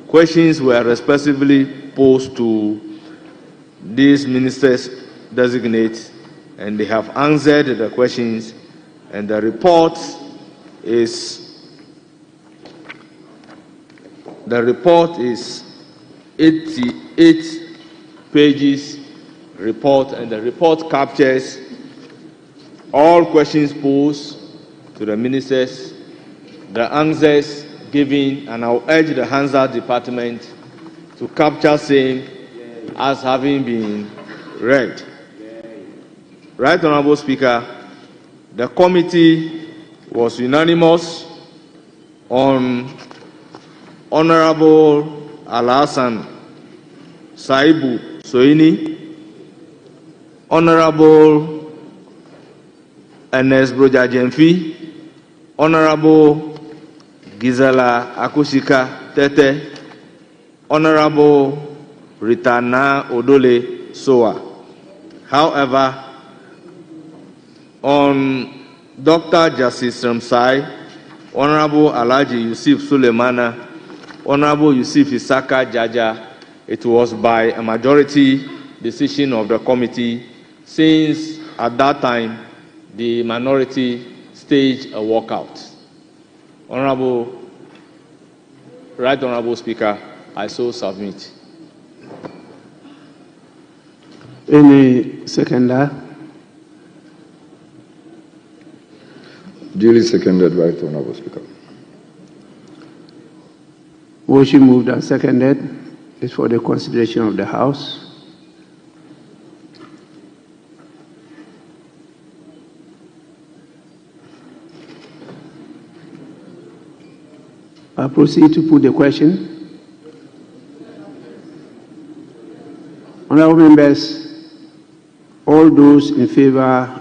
questions were respectively posed to these ministers designate, and they have answered the questions, and the report is 88 pages report, and the report captures all questions posed to the ministers, the answers given, and I'll urge the Hansard Department to capture same as having been read. Right, Honorable Speaker, the committee was unanimous on Honorable Alhassan Saibu Soini, Honorable Ernest Broja-Jemfi, Honorable Gisela Akushika Tete, Honorable Ritana Odole Sowa. However, on Dr. Justice Ramsai, Honorable Alhaji Yusuf Suleimana, Honorable Yusuf Isaka Jaja, it was by a majority decision of the committee, since at that time the minority staged a walkout. Right, Honorable Speaker, I so submit. Any seconder? Duly seconded, right, Honorable Speaker. Motion moved and seconded is for the consideration of the House. I proceed to put the question. Honorable members, all those in favor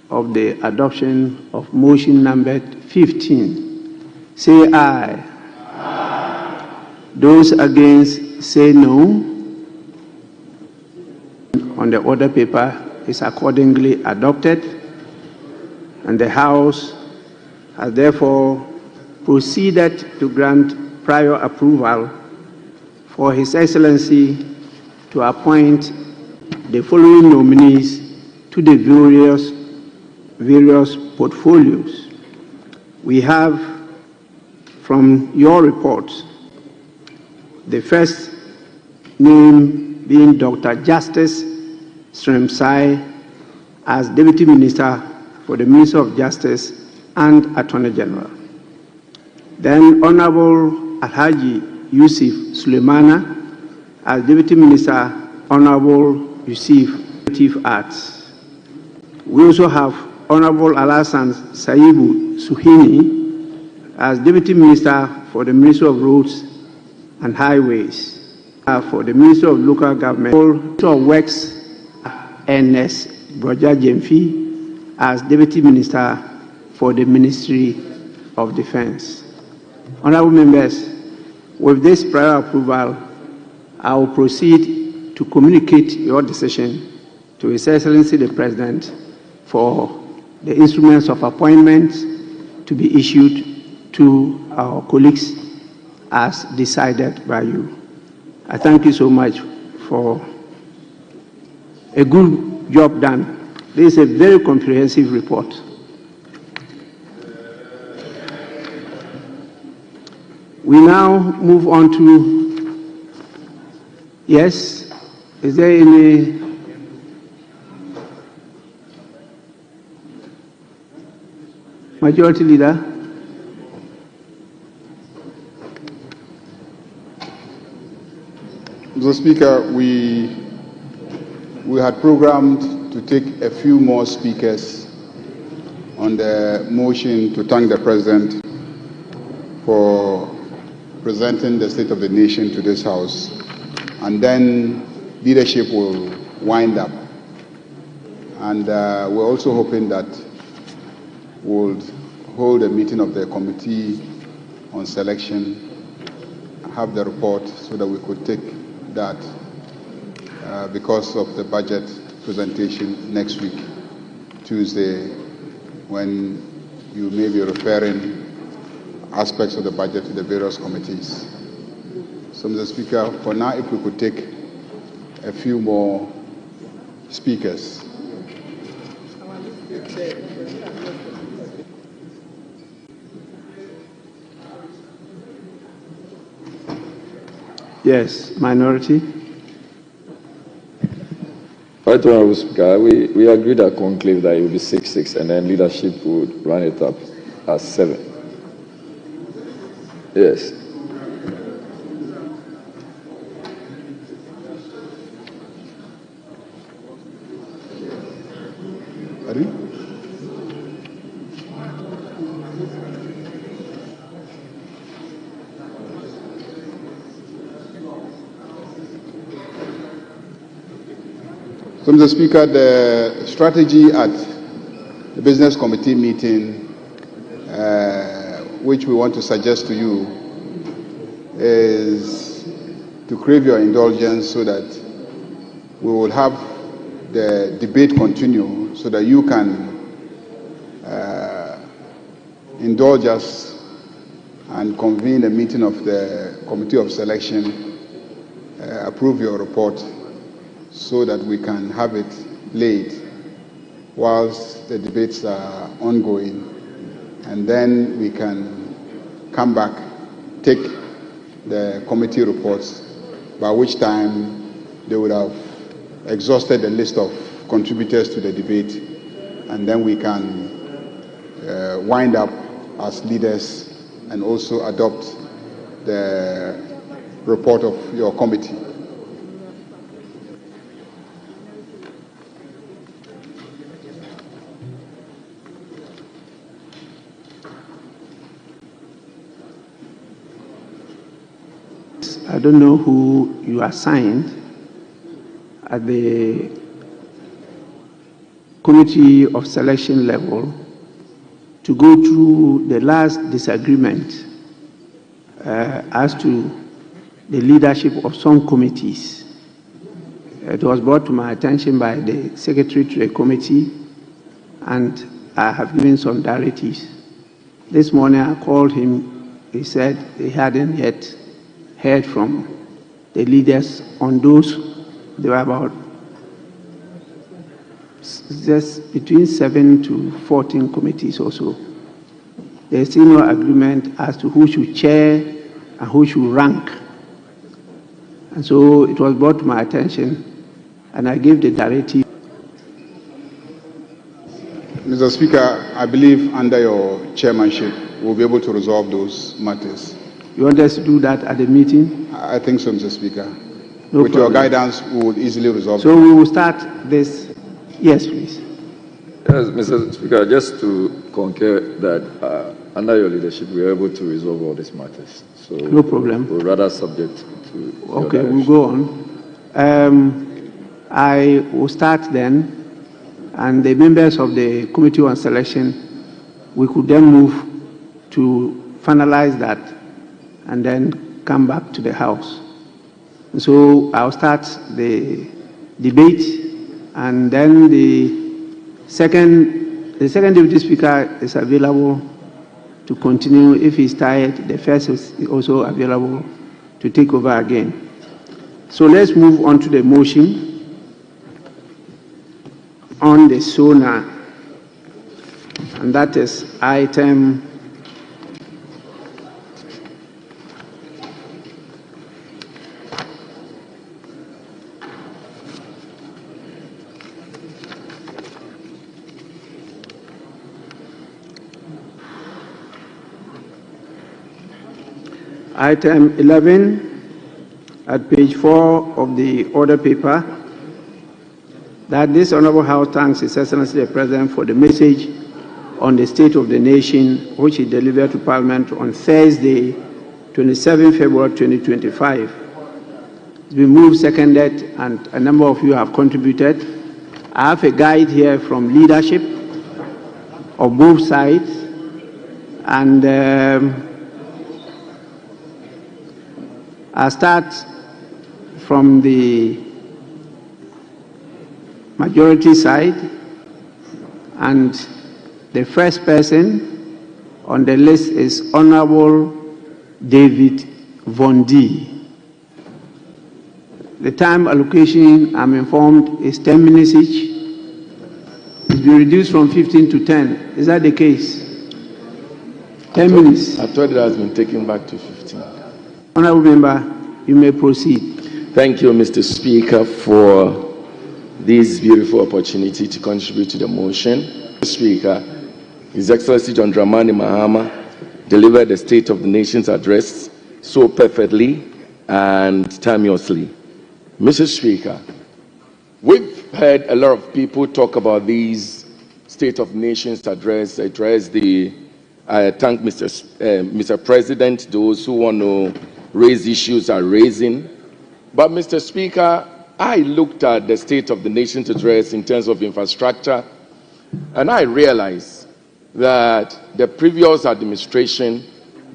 of the adoption of motion number 15, say aye. Those against, say no. On the order paper is accordingly adopted, and the House has therefore proceeded to grant prior approval for His Excellency to appoint the following nominees to the various portfolios. We have from your report the first name being Dr. Justice Sremsai as Deputy Minister for the Ministry of Justice and Attorney General. Then Honorable Alhaji Yusuf Suleimana as Deputy Minister Honorable Yusuf Arts. We also have Honorable Alassane Saibu Suhini as Deputy Minister for the Ministry of Roads and Highways. For the Ministry of Local Government, Minister of Works, Ernest Broja Jemfi as Deputy Minister for the Ministry of Defense. Honorable members, with this prior approval, I will proceed to communicate your decision to His Excellency the President for the instruments of appointment to be issued to our colleagues as decided by you. I thank you so much for a good job done. This is a very comprehensive report. We now move on to, yes, is there any Majority Leader? Mr. Speaker, we had programmed to take a few more speakers on the motion to thank the President for presenting the State of the Nation to this House, and then leadership will wind up. And we're also hoping that we'll hold a meeting of the Committee on Selection, have the report so that we could take that because of the budget presentation next week, Tuesday, when you may be referring aspects of the budget to the various committees. So, Mr. Speaker, for now, if we could take a few more speakers. Yes, minority. Right, Honorable Speaker, we agreed at conclave that it would be 6-6 and then leadership would run it up as 7. Yes. Ready? So, Mr. Speaker, the strategy at the Business Committee meeting, which we want to suggest to you, is to crave your indulgence so that we will have the debate continue so that you can indulge us and convene a meeting of the Committee of Selection, approve your report so that we can have it laid whilst the debates are ongoing, and then we can come back, take the committee reports, by which time they would have exhausted the list of contributors to the debate, and then we can wind up as leaders and also adopt the report of your committee. I don't know who you assigned at the Committee of Selection level to go through the last disagreement as to the leadership of some committees. It was brought to my attention by the Secretary to the committee, and I have given some directives. This morning I called him. He said he hadn't yet heard from the leaders on those. There were about just between 7 to 14 committees or so. There's still no agreement as to who should chair and who should rank. And so it was brought to my attention, and I gave the directive. Mr. Speaker, I believe under your chairmanship, we'll be able to resolve those matters. You want us to do that at the meeting? I think so, Mr. Speaker. with your guidance, we would easily resolve So we will start this. Yes, please. Yes, Mr. Speaker, just to concur that under your leadership, we are able to resolve all these matters. So No problem. we're rather subject to. Okay, we'll go on. I will start then, and the members of the Committee on Selection, we could then move to finalize that and then come back to the House. So I'll start the debate, and then the second Deputy Speaker is available to continue. If he's tired, the first is also available to take over again. So let's move on to the motion on the SONA, and that is item Item 11 at page 4 of the order paper, that this Honorable House thanks His Excellency the President for the message on the state of the nation which he delivered to Parliament on Thursday, 27 February 2025. It's been moved, seconded, and a number of you have contributed. I have a guide here from leadership of both sides, and I'll start from the majority side, and the first person on the list is Honorable David Vondi. The time allocation, I'm informed, is 10 minutes each. It's been reduced from 15 to 10. Is that the case? 10 minutes. I thought it has been taken back to 15. Honorable Member, you may proceed. Thank you, Mr. Speaker, for this beautiful opportunity to contribute to the motion. Mr. Speaker, His Excellency John Dramani Mahama delivered the State of the Nation's address so perfectly and timelessly. Mr. Speaker, we've heard a lot of people talk about these State of the Nation's address. I thank Mr. President, those who want to raise issues are raising. But Mr. Speaker, I looked at the State of the Nation's address in terms of infrastructure, and I realized that the previous administration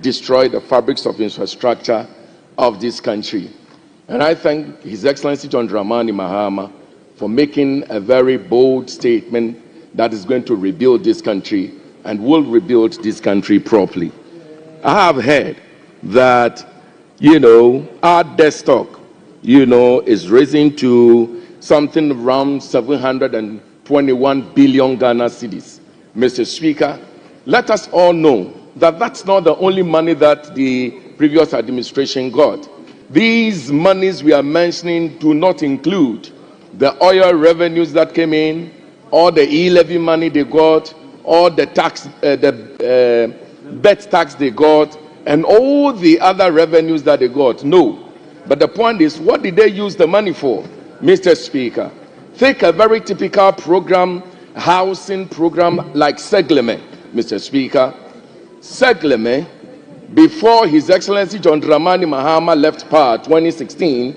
destroyed the fabrics of infrastructure of this country. And I thank His Excellency John Dramani Mahama for making a very bold statement that is going to rebuild this country and will rebuild this country properly. I have heard that, our debt stock, is raising to something around 721 billion Ghana cedis. Mr. Speaker, let us all know that that's not the only money that the previous administration got. These monies we are mentioning do not include the oil revenues that came in, all the e-levy money they got, all the tax, bet tax they got, and all the other revenues that they got. No. But the point is, what did they use the money for? Mr. Speaker, take a very typical program, housing program like Segleme. Mr. Speaker, Segleme, before His Excellency John Dramani Mahama left power 2016,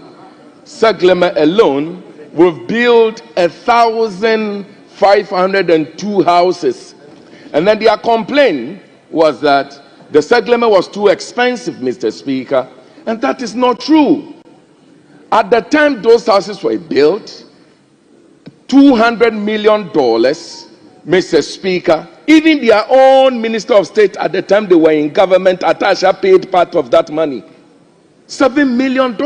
Segleme alone will build 1,502 houses. And then their complaint was that the Segleme was too expensive, Mr. Speaker, and that is not true. At the time those houses were built, $200 million, Mr. Speaker, even their own Minister of State at the time they were in government, Atasha, paid part of that money. $7 million.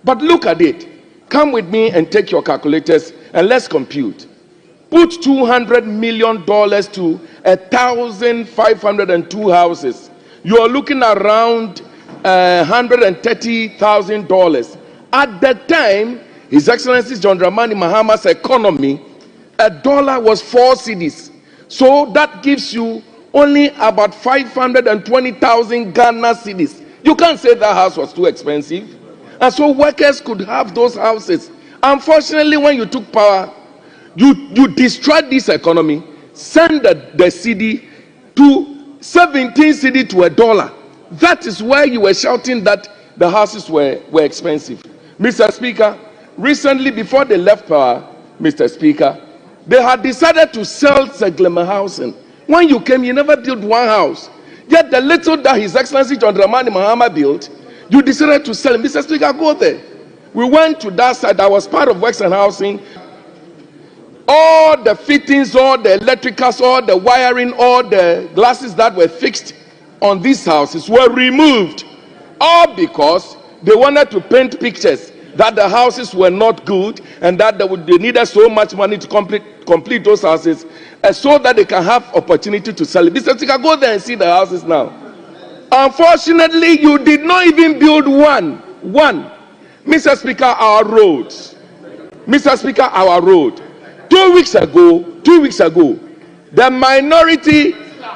But look at it. Come with me and take your calculators and let's compute. Put $200 million to 1,502 houses. You are looking around $130,000. At that time, His Excellency John Dramani Mahama's economy, $1 was 4 cedis. So that gives you only about 520,000 Ghana cedis. You can't say that house was too expensive. And so workers could have those houses. Unfortunately, when you took power, you destroyed this economy, send the cedi to 17 cedi to $1. That is why you were shouting that the houses were expensive. Mr. Speaker, recently before they left power, Mr. Speaker, they had decided to sell Seglema housing. When you came, you never built one house. Yet the little that His Excellency John Dramani Mahama built, you decided to sell it. Mr. Speaker, go there. We went to that side. I was part of Works and Housing. All the fittings, all the electricals, all the wiring, all the glasses that were fixed on these houses were removed. All because they wanted to paint pictures that the houses were not good and that they needed so much money to complete those houses, so that they can have opportunity to sell it. Mr. Speaker, go there and see the houses now. Unfortunately, you did not even build one. Mr. Speaker, our roads. Mr. Speaker, our road. 2 weeks ago, the minority,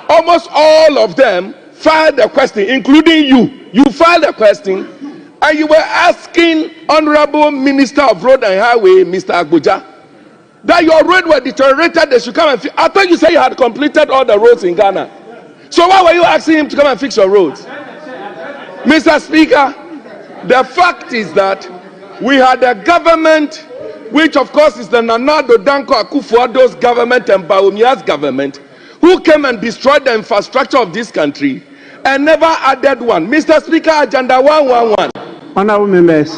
almost all of them, filed a question, including you. You filed a question, and you were asking Honorable Minister of Road and Highway, Mr. Agboja, that your road were deteriorated, they should come and fix. I thought you said you had completed all the roads in Ghana. So why were you asking him to come and fix your roads? Mr. Speaker, the fact is that we had a government, which of course is the Nana Addo Dankwa Akufo-Addo's government and Bawumia's government, who came and destroyed the infrastructure of this country and never added one. Mr. Speaker, Agenda 111. Honorable members,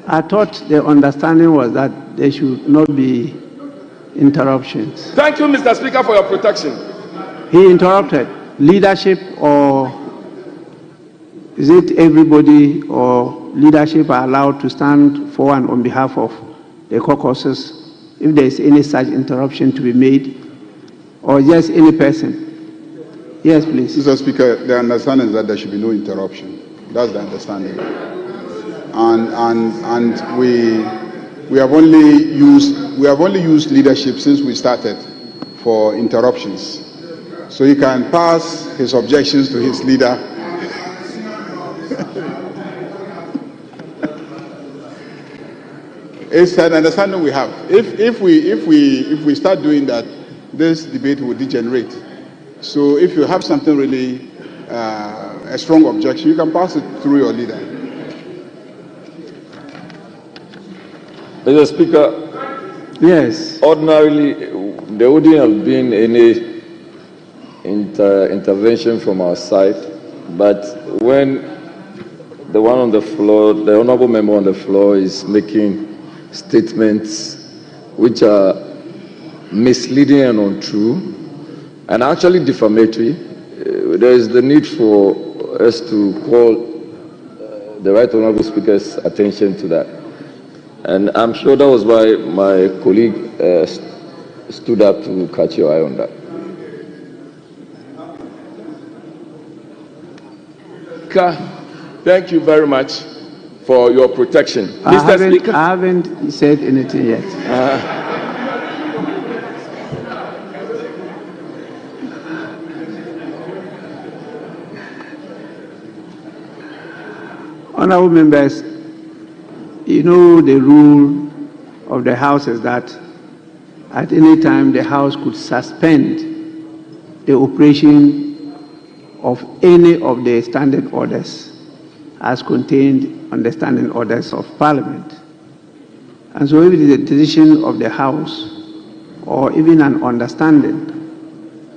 I thought the understanding was that there should not be interruptions. Thank you, Mr. Speaker, for your protection. He interrupted. Leadership, or is it everybody or leadership are allowed to stand for and on behalf of the caucuses if there is any such interruption to be made, or just any person? Yes, please. Mr. Speaker, the understanding is that there should be no interruption. That's the understanding. And we have only used leadership since we started for interruptions. So he can pass his objections to his leader. It's an understanding we have. If we start doing that, this debate will degenerate. So if you have something really a strong objection, you can pass it through your leader. Mr. Speaker. Yes. Ordinarily, there wouldn't have been any intervention from our side, but when the one on the floor, the honorable member on the floor, is making statements which are misleading and untrue and actually defamatory, there is the need for us to call the right honorable speaker's attention to that. And I'm sure that was why my colleague stood up to catch your eye on that. Thank you very much for your protection. Mr. Speaker. I haven't said anything yet. Honorable members, you know the rule of the House is that at any time the House could suspend the operation of any of the standing orders as contained on the standing orders of Parliament. And so if it is a decision of the House or even an understanding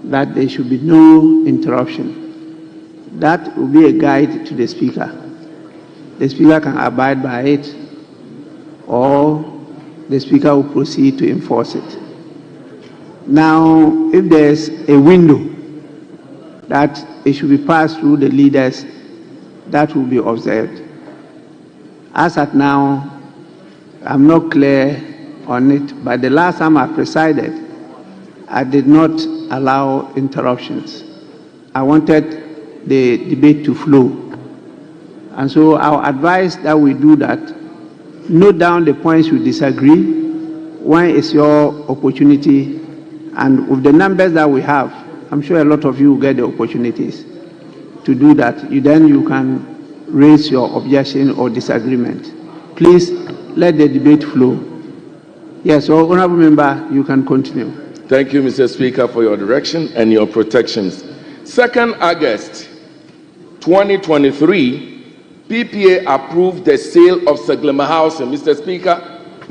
that there should be no interruption, that will be a guide to the Speaker. The Speaker can abide by it, or the Speaker will proceed to enforce it. Now, if there's a window that it should be passed through the leaders, that will be observed. As at now, I'm not clear on it, but the last time I presided, I did not allow interruptions. I wanted the debate to flow. And so I'll advise that we do that. Note down the points you disagree. When is your opportunity? And with the numbers that we have, I'm sure a lot of you will get the opportunities to do that. You can raise your objection or disagreement. Please let the debate flow. Yes, so Honorable Member, you can continue. Thank you, Mr. Speaker, for your direction and your protections. 2nd August 2023, PPA approved the sale of Seglema Housing. Mr. Speaker,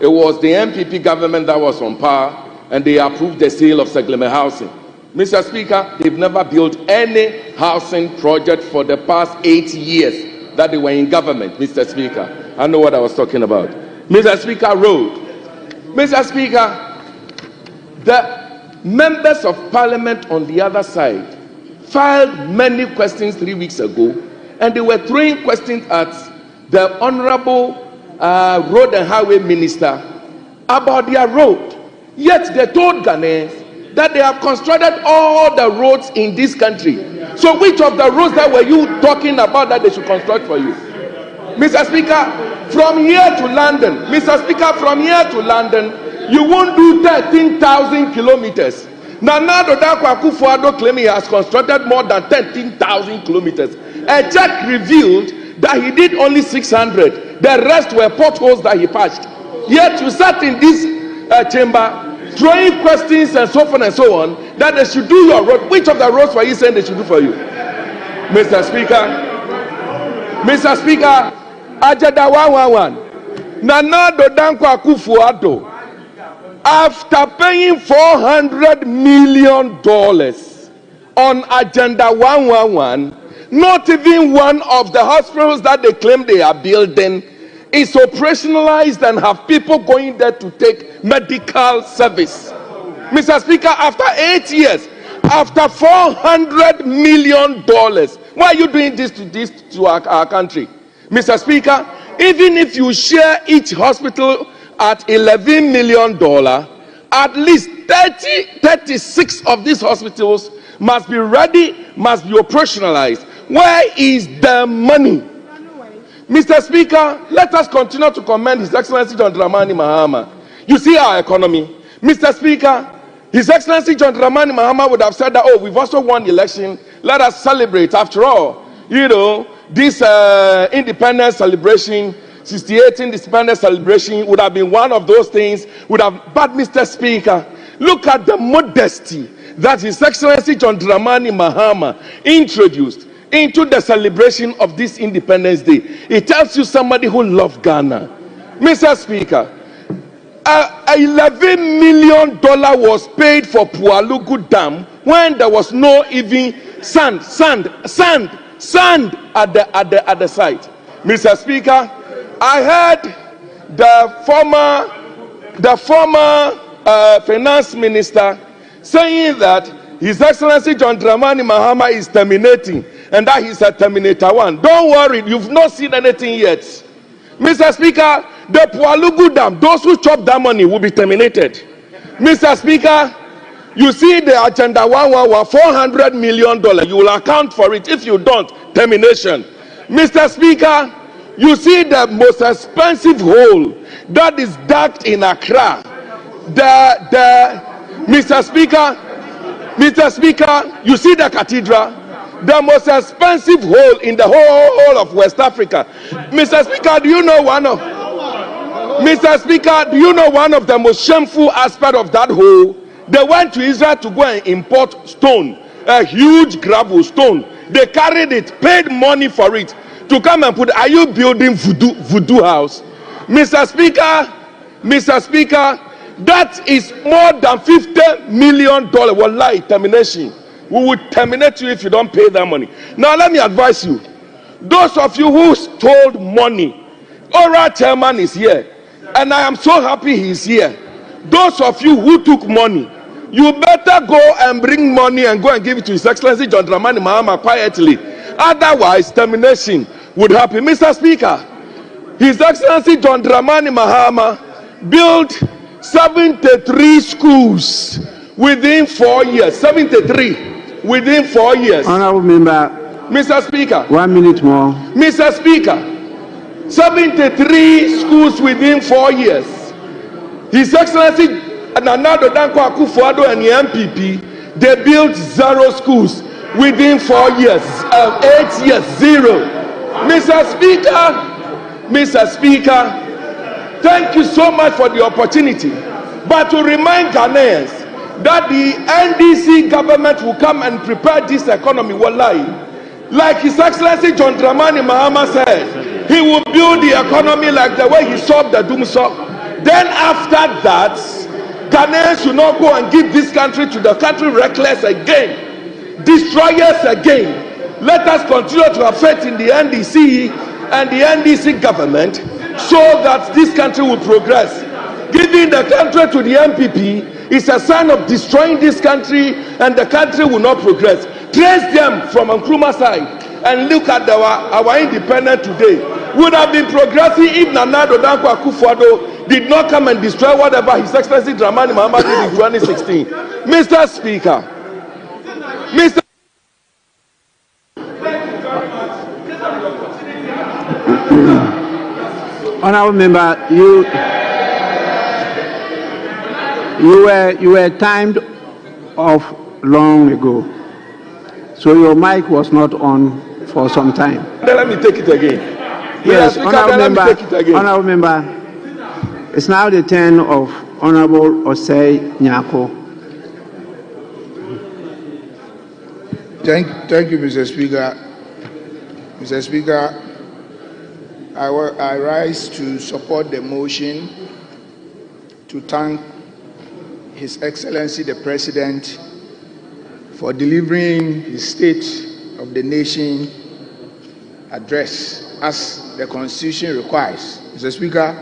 it was the MPP government that was on power, and they approved the sale of Seglema Housing. Mr. Speaker, they've never built any housing project for the past 8 years that they were in government, Mr. Speaker. I know what I was talking about. Mr. Speaker, road. Mr. Speaker, the members of parliament on the other side filed many questions 3 weeks ago, and they were throwing questions at the Honorable Road and Highway Minister about their road. Yet they told Ghanaians that they have constructed all the roads in this country. So which of the roads that were you talking about that they should construct for you? Mr. Speaker, from here to London, Mr. Speaker, from here to London, you won't do 13,000 kilometers. Nana Dodakwa Akufo-Addo claimed he has constructed more than 13,000 kilometers. A check revealed that he did only 600. The rest were potholes that he patched. Yet you sat in this chamber throwing questions and so forth and so on that they should do your road. Which of the roads were you saying they should do for you? Mr. Speaker, Ajada 111. Nana Dodakwa Akufo-Addo, after paying $400 million on Agenda 111, not even one of the hospitals that they claim they are building is operationalized and have people going there to take medical service. Mr. Speaker, after 8 years, after $400 million, why are you doing this to our country? Mr. Speaker, even if you share each hospital at $11 million, at least 36 of these hospitals must be ready, must be operationalized. Where is the money? Mr. Speaker, let us continue to commend His Excellency John Dramani Mahama. You see our economy. Mr. Speaker, His Excellency John Dramani Mahama would have said that, oh, we've also won the election. Let us celebrate. After all, you know, this independence celebration, 68th independence celebration would have been one of those things. But Mr. Speaker, look at the modesty that His Excellency John Dramani Mahama introduced into the celebration of this Independence Day. It tells you somebody who loves Ghana. Mr. Speaker, $11 million was paid for Pualugu Dam when there was no even sand at the site. Mr. Speaker, I heard the former finance minister saying that His Excellency John Dramani Mahama is terminating and that he's a terminator one. Don't worry, you've not seen anything yet. Mr. Speaker, the Pualugu Dam, those who chop that money will be terminated. Mr. Speaker, you see the Agenda 111, $400 million. You will account for it. If you don't, termination. Mr. Speaker, you see the most expensive hole that is dug in Accra. Mr. Speaker, you see the cathedral, the most expensive hole in the whole of West Africa. Mr. Speaker, do you know one of the most shameful aspects of that hole? They went to Israel to go and import stone, a huge gravel stone. They carried it, paid money for it to come and put. Are you building voodoo house? Mr. Speaker, that is more than $50 million. Wallahi, termination. We will terminate you if you don't pay that money. Now let me advise you. Those of you who stole money, Ora Chairman is here, and I am so happy he's here. Those of you who took money, you better go and bring money and go and give it to His Excellency John Dramani Mahama quietly. Otherwise, termination would happen. Mr. Speaker, His Excellency John Dramani Mahama built 73 schools within 4 years. 73 within 4 years. Honorable Member. Mr. Speaker. 1 minute more. Mr. Speaker, 73 schools within 4 years. His Excellency Nana Dodakwa Akufo-Addo and the MPP, they built 0 schools within 4 years. 8 years, 0. Mr. Speaker, thank you so much for the opportunity. But to remind Ghanaians that the NDC government will come and prepare this economy, wallahi. Like His Excellency John Dramani Mahama said, he will build the economy like the way he solved the Dumsok. Then after that, Ghanaians should not go and give this country to the country reckless again, destroyers again. Let us continue to have faith in the NDC and the NDC government so that this country will progress. Giving the country to the MPP is a sign of destroying this country, and the country will not progress. Trace them from Nkrumah side and look at our independence today. Would have been progressing if Nana Addo Dankwa Akufo-Addo did not come and destroy whatever His Excellency Dramani Mahama did in 2016. Mr. Speaker, Honourable Member, you were timed off long ago, so your mic was not on for some time. Then let me take it again. Yes, Honourable Member, it's now the turn of Honourable Osei Nyako. Thank you, Mr. Speaker. Mr. Speaker, I rise to support the motion to thank His Excellency the President for delivering his State of the Nation address as the Constitution requires. Mr. Speaker,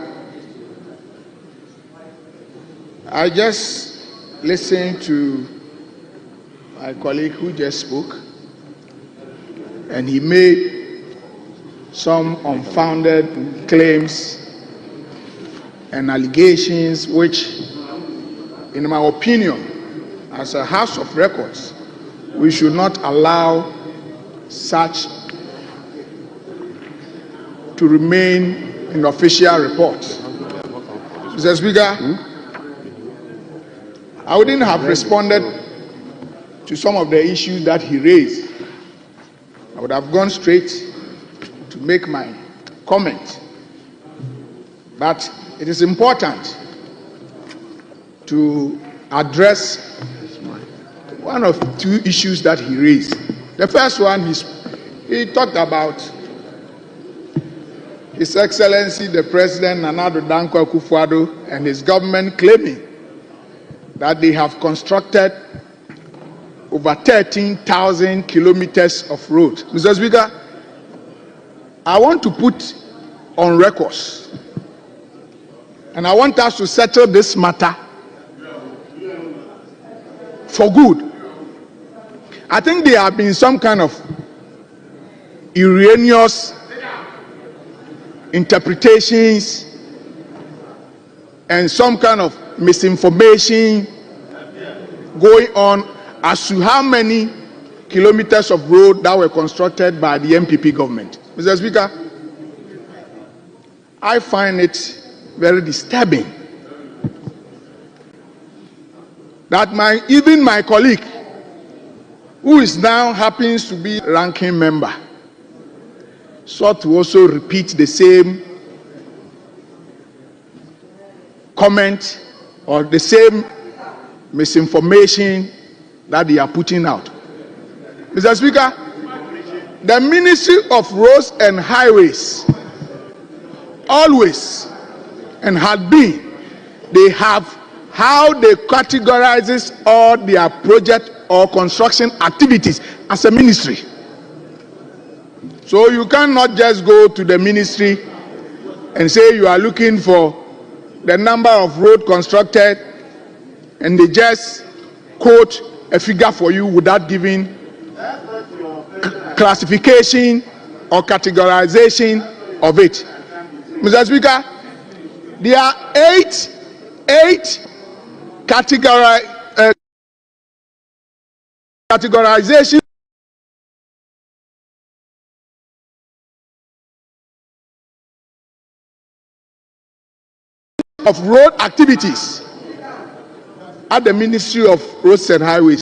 I just listened to my colleague who just spoke, and he made some unfounded claims and allegations which, in my opinion, as a House of Records, we should not allow such to remain in official reports. Mr. Speaker, I wouldn't have responded to some of the issues that he raised. I would have gone straight to make my comment. But it is important to address one of two issues that he raised. The first one, he talked about His Excellency the President Nana Addo Dankwa Akufo-Addo and his government claiming that they have constructed over 13,000 kilometers of road. Mr. Speaker, I want to put on records, and I want us to settle this matter for good. I think there have been some kind of erroneous interpretations and some kind of misinformation going on as to how many kilometers of road that were constructed by the MPP government. Mr. Speaker, I find it very disturbing that even my colleague, who is now happens to be ranking member, sought to also repeat the same comment or the same misinformation that they are putting out. Mr. Speaker, the Ministry of Roads and Highways always and had been, they have how they categorizes all their project or construction activities as a ministry. So you cannot just go to the ministry and say you are looking for the number of road constructed and they just quote a figure for you without giving classification or categorization of it. Mr. Speaker, there are eight categorization of road activities at the Ministry of Roads and Highways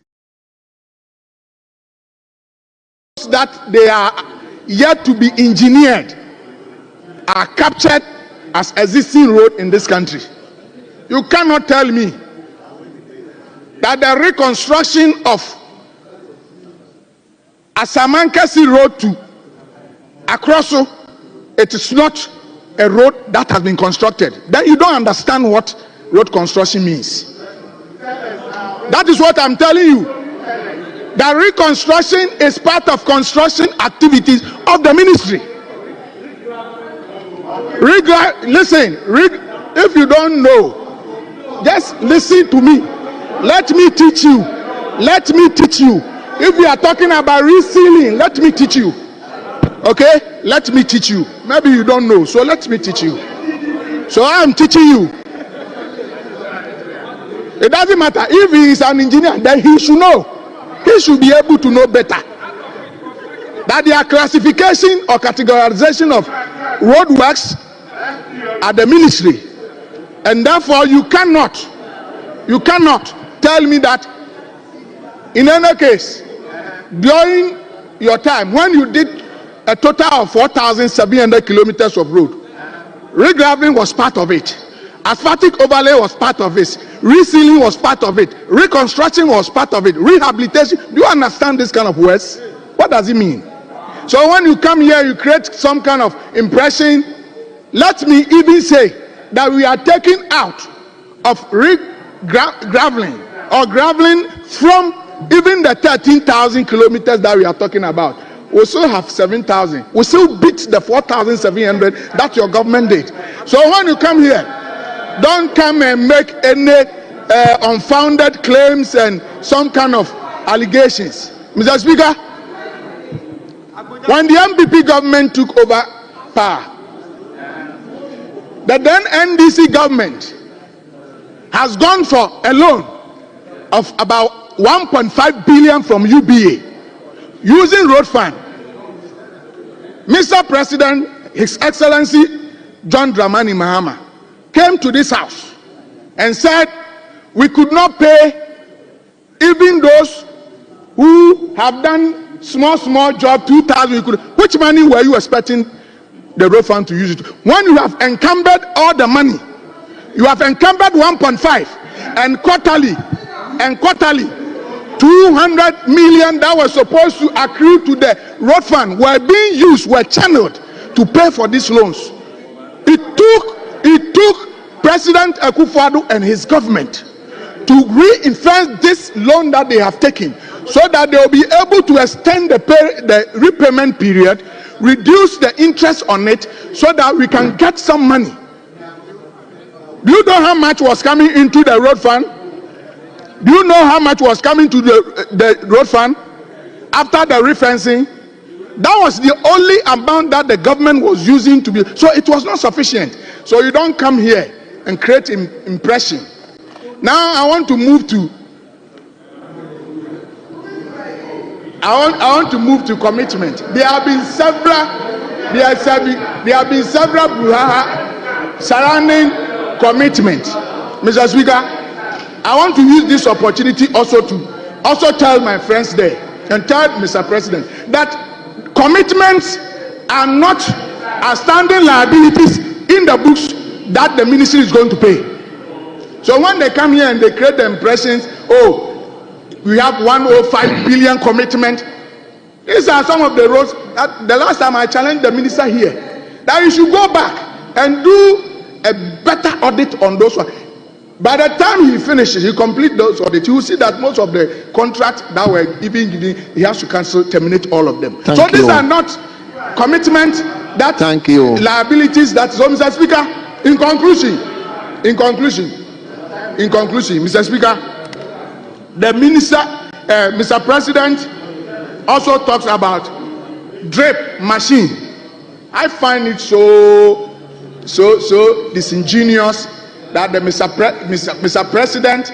that they are yet to be engineered are captured as existing road in this country. You cannot tell me that the reconstruction of Asamankasi Road to Akroso, it is not a road that has been constructed. Then you don't understand what road construction means. That is what I'm telling you. The reconstruction is part of construction activities of the ministry. Listen, if you don't know, just listen to me. Let me teach you. Let me teach you. If we are talking about resealing, let me teach you. Okay? Let me teach you. Maybe you don't know, so let me teach you. So I am teaching you. It doesn't matter. If he is an engineer, then he should know. He should be able to know better. That their classification or categorization of roadworks at the ministry. And therefore you cannot tell me that in any case, during your time, when you did a total of 4,700 kilometers of road, regraveling was part of it. Asphaltic overlay was part of it. Resealing was part of it. Reconstruction was part of it. Rehabilitation. Do you understand this kind of words? What does it mean? So when you come here, you create some kind of impression. Let me even say that we are taking out of graveling or graveling from even the 13,000 kilometers that we are talking about. We still have 7,000. We still beat the 4,700 that your government did. So when you come here, don't come and make any unfounded claims and some kind of allegations. Mr. Speaker, when the MPP government took over power, the then NDC government has gone for a loan of about 1.5 billion from UBA using road fund. Mr. President, His Excellency John Dramani Mahama came to this house and said we could not pay even those who have done small job 2,000. Which money were you expecting the road fund to use it? When you have encumbered all the money, you have encumbered 1.5 and quarterly 200 million that was supposed to accrue to the road fund were being used, were channeled to pay for these loans. It took President Akufo-Addo and his government to reinvest this loan that they have taken so that they will be able to extend the repayment period, reduce the interest on it so that we can get some money. Do you know how much was coming into the road fund? Do you know how much was coming to the road fund after the refinancing? That was the only amount that the government was using to be. So it was not sufficient. So you don't come here and create impression. Now I want to move to. I want to move to commitment. There have been several brouhaha surrounding commitment. Mr. Speaker, I want to use this opportunity also to tell my friends there and tell Mr. President that commitments are not outstanding liabilities in the books that the ministry is going to pay. So when they come here and they create the impressions, oh, we have 105 billion commitment. These are some of the roads that the last time I challenged the minister here that you should go back and do a better audit on those ones. By the time he finishes, he complete those audits, you will see that most of the contracts that were even given, he has to cancel, terminate all of them. So these are not commitments, that liabilities. That so, Mr. Speaker, in conclusion, Mr. Speaker, the minister, Mr. President, also talks about drip machine. I find it so disingenuous that the Mr. President,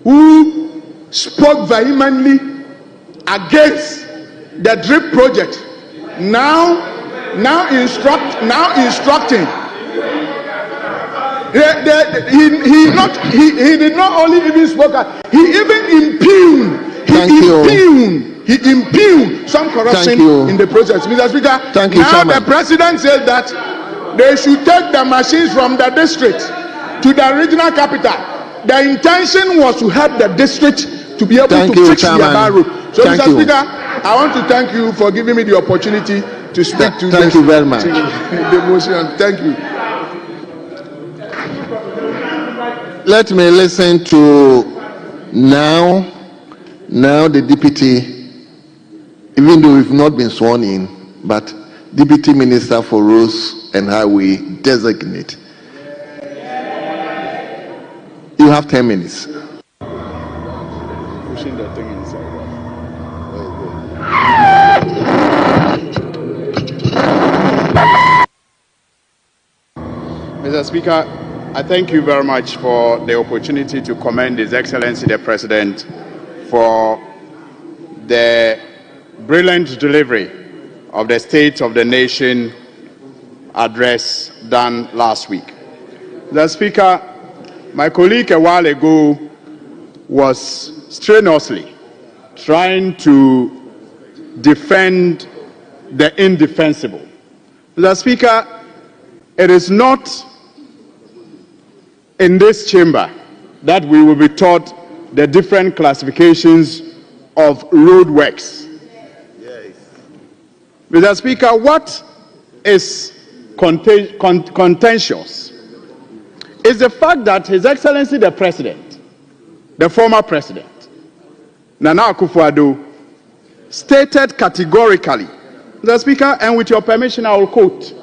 who spoke vehemently against the drip project, now instructing. He did not only even spoke, he even impugned he impugned some corruption in the process. Mr. Speaker, now the president said that they should take the machines from the district to the regional capital. The intention was to help the district to be able to fix the bad road. So, Mr. Speaker, I want to thank you for giving me the opportunity to speak to Thank you very much. the motion. Thank you. Let me listen to now the deputy, even though we've not been sworn in, but Deputy Minister for Roads and Highway designate. You have 10 minutes. Pushing the thing inside. Mr. Speaker, I thank you very much for the opportunity to commend His Excellency the President for the brilliant delivery of the State of the Nation address done last week. Mr. Speaker, my colleague a while ago was strenuously trying to defend the indefensible. Mr. Speaker, it is not in this chamber that we will be taught the different classifications of roadworks. Yes. Mr. Speaker, what is contentious is the fact that His Excellency the President, the former President, Nana Akufo-Addo, stated categorically, Mr. Speaker, and with your permission I will quote,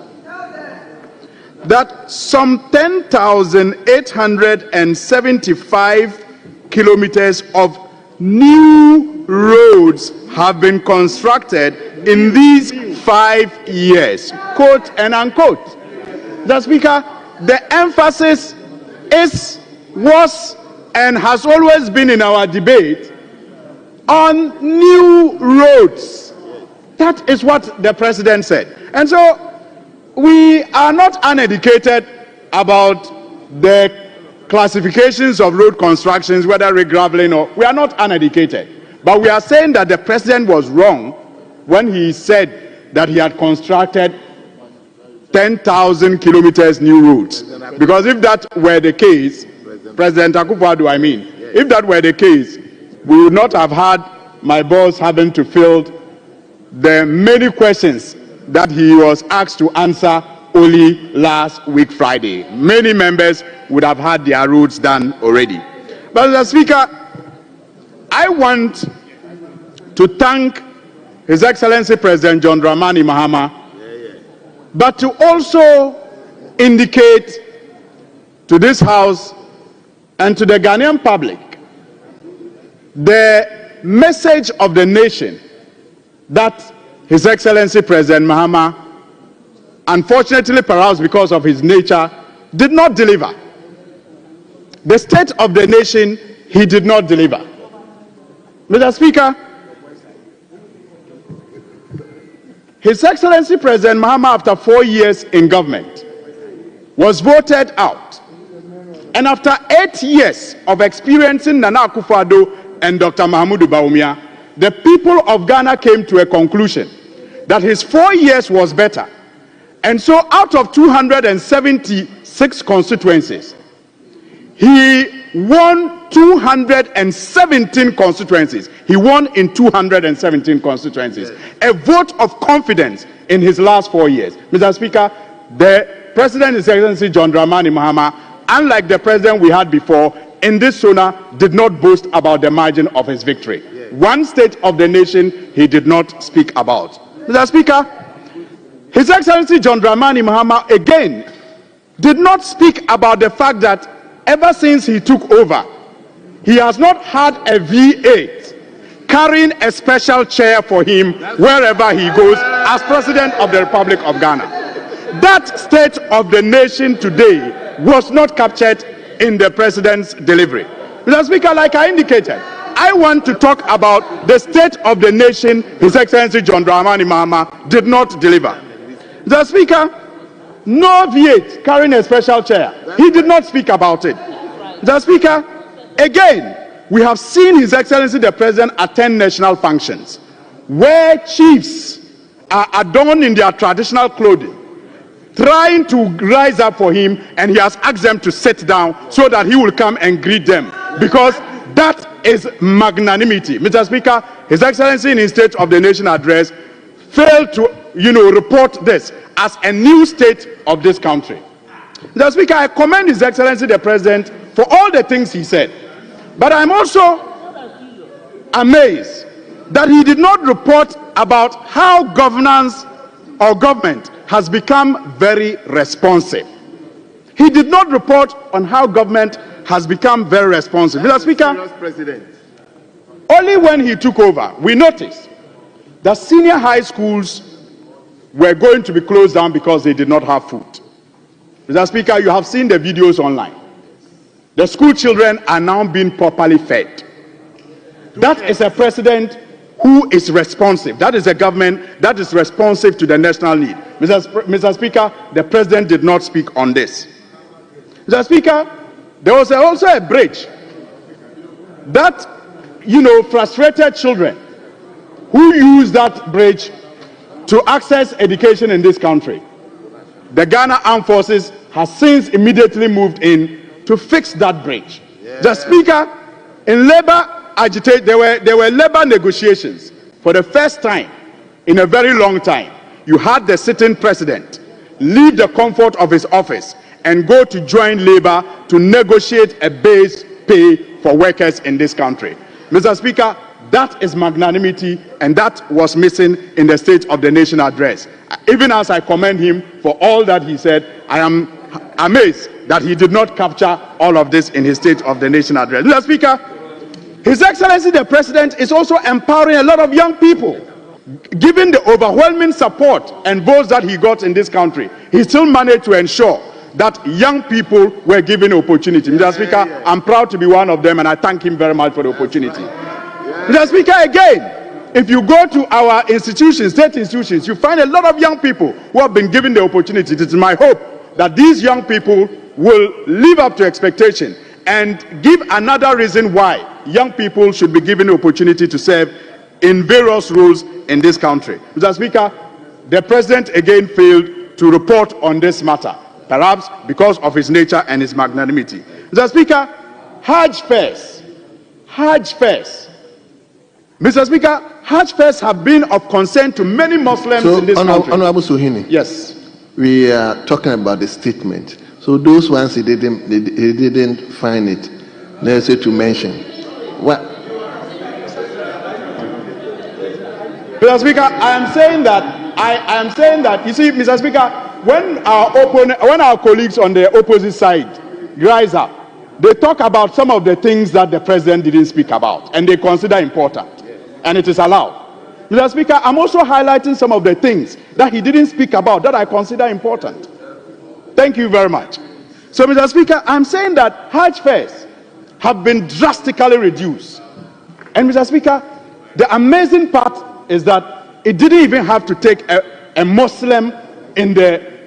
that some 10,875 kilometers of new roads have been constructed in these 5 years, quote and unquote. Mr. Speaker, the emphasis was and has always been in our debate on new roads. That is what the President said. And so we are not uneducated about the classifications of road constructions, whether regraveling or, we are not uneducated. But we are saying that the President was wrong when he said that he had constructed 10,000 kilometers new roads. Because if that were the case, President Akufo-Addo, I mean, if that were the case, we would not have had my boss having to field the many questions that he was asked to answer only last week Friday. Many members would have had their roads done already. But Mr. Speaker, I want to thank His Excellency President John Dramani Mahama, but to also indicate to this House and to the Ghanaian public the message of the nation that His Excellency President Mahama, unfortunately perhaps because of his nature, did not deliver. The state of the nation, he did not deliver. Mr. Speaker, His Excellency President Mahama, after 4 years in government, was voted out. And after 8 years of experiencing Nana Akufo-Addo and Dr. Mahamudu Bawumia, the people of Ghana came to a conclusion that his 4 years was better. And so out of 276 constituencies, he won 217 constituencies. He won in 217 constituencies. A vote of confidence in his last 4 years. Mr. Speaker, the President, His Excellency John Dramani Mahama, unlike the President we had before, in this SONA did not boast about the margin of his victory. One state of the nation he did not speak about. Mr. Speaker, His Excellency John Dramani Mahama again did not speak about the fact that ever since he took over, he has not had a V8 carrying a special chair for him wherever he goes as President of the Republic of Ghana. That state of the nation today was not captured in the President's delivery. Mr. Speaker, like I indicated, I want to talk about the state of the nation His Excellency John Dramani Mahama did not deliver. Mr. Speaker, no V8 carrying a special chair. He did not speak about it. Mr. Speaker, again, we have seen His Excellency the President attend national functions where chiefs are adorned in their traditional clothing, trying to rise up for him, and he has asked them to sit down so that he will come and greet them, because that is magnanimity. Mr. Speaker, His Excellency in his State of the Nation address failed to, report this as a new state of this country. Mr. Speaker, I commend His Excellency the President for all the things he said, but I'm also amazed that he did not report about how governance or government has become very responsive. He did not report on how government has become very responsive. Mr. Speaker, only when he took over, we noticed that senior high schools were going to be closed down because they did not have food. Mr. Speaker, you have seen the videos online. The school children are now being properly fed. That is a president who is responsive. That is a government that is responsive to the national need. Mr. Speaker, the president did not speak on this. Mr. Speaker, there was also a bridge that, frustrated children who use that bridge to access education in this country. The Ghana Armed Forces has since immediately moved in to fix that bridge. Yeah. The Speaker, in labor there were labor negotiations for the first time in a very long time. You had the sitting president leave the comfort of his office and go to join labor to negotiate a base pay for workers in this country. Mr. Speaker, that is magnanimity, and that was missing in the State of the Nation address. Even as I commend him for all that he said, I am amazed that he did not capture all of this in his State of the Nation address. Mr. Speaker, His Excellency the President is also empowering a lot of young people. Given the overwhelming support and votes that he got in this country, he still managed to ensure that young people were given opportunity. Mr. Speaker, I'm proud to be one of them, and I thank him very much for the opportunity. Mr. Speaker, again, if you go to our institutions, state institutions, you find a lot of young people who have been given the opportunity. It is my hope that these young people will live up to expectation and give another reason why young people should be given the opportunity to serve in various roles in this country. Mr. Speaker, the President again failed to report on this matter, perhaps because of his nature and his magnanimity. Mr. Speaker, Hajj fairs. Mr. Speaker, Hajj fairs have been of concern to many Muslims in this country. Honorable Suhuyini. Yes. We are talking about the statement. So those ones he didn't find it necessary to mention. What? Mr. Speaker, I am saying that you see, Mr. Speaker, when our colleagues on the opposite side rise up, they talk about some of the things that the president didn't speak about and they consider important, and it is allowed. Mr. Speaker, I'm also highlighting some of the things that he didn't speak about that I consider important. Thank you very much. So, Mr. Speaker, I'm saying that Hajj fairs have been drastically reduced. And, Mr. Speaker, the amazing part is that it didn't even have to take a Muslim in the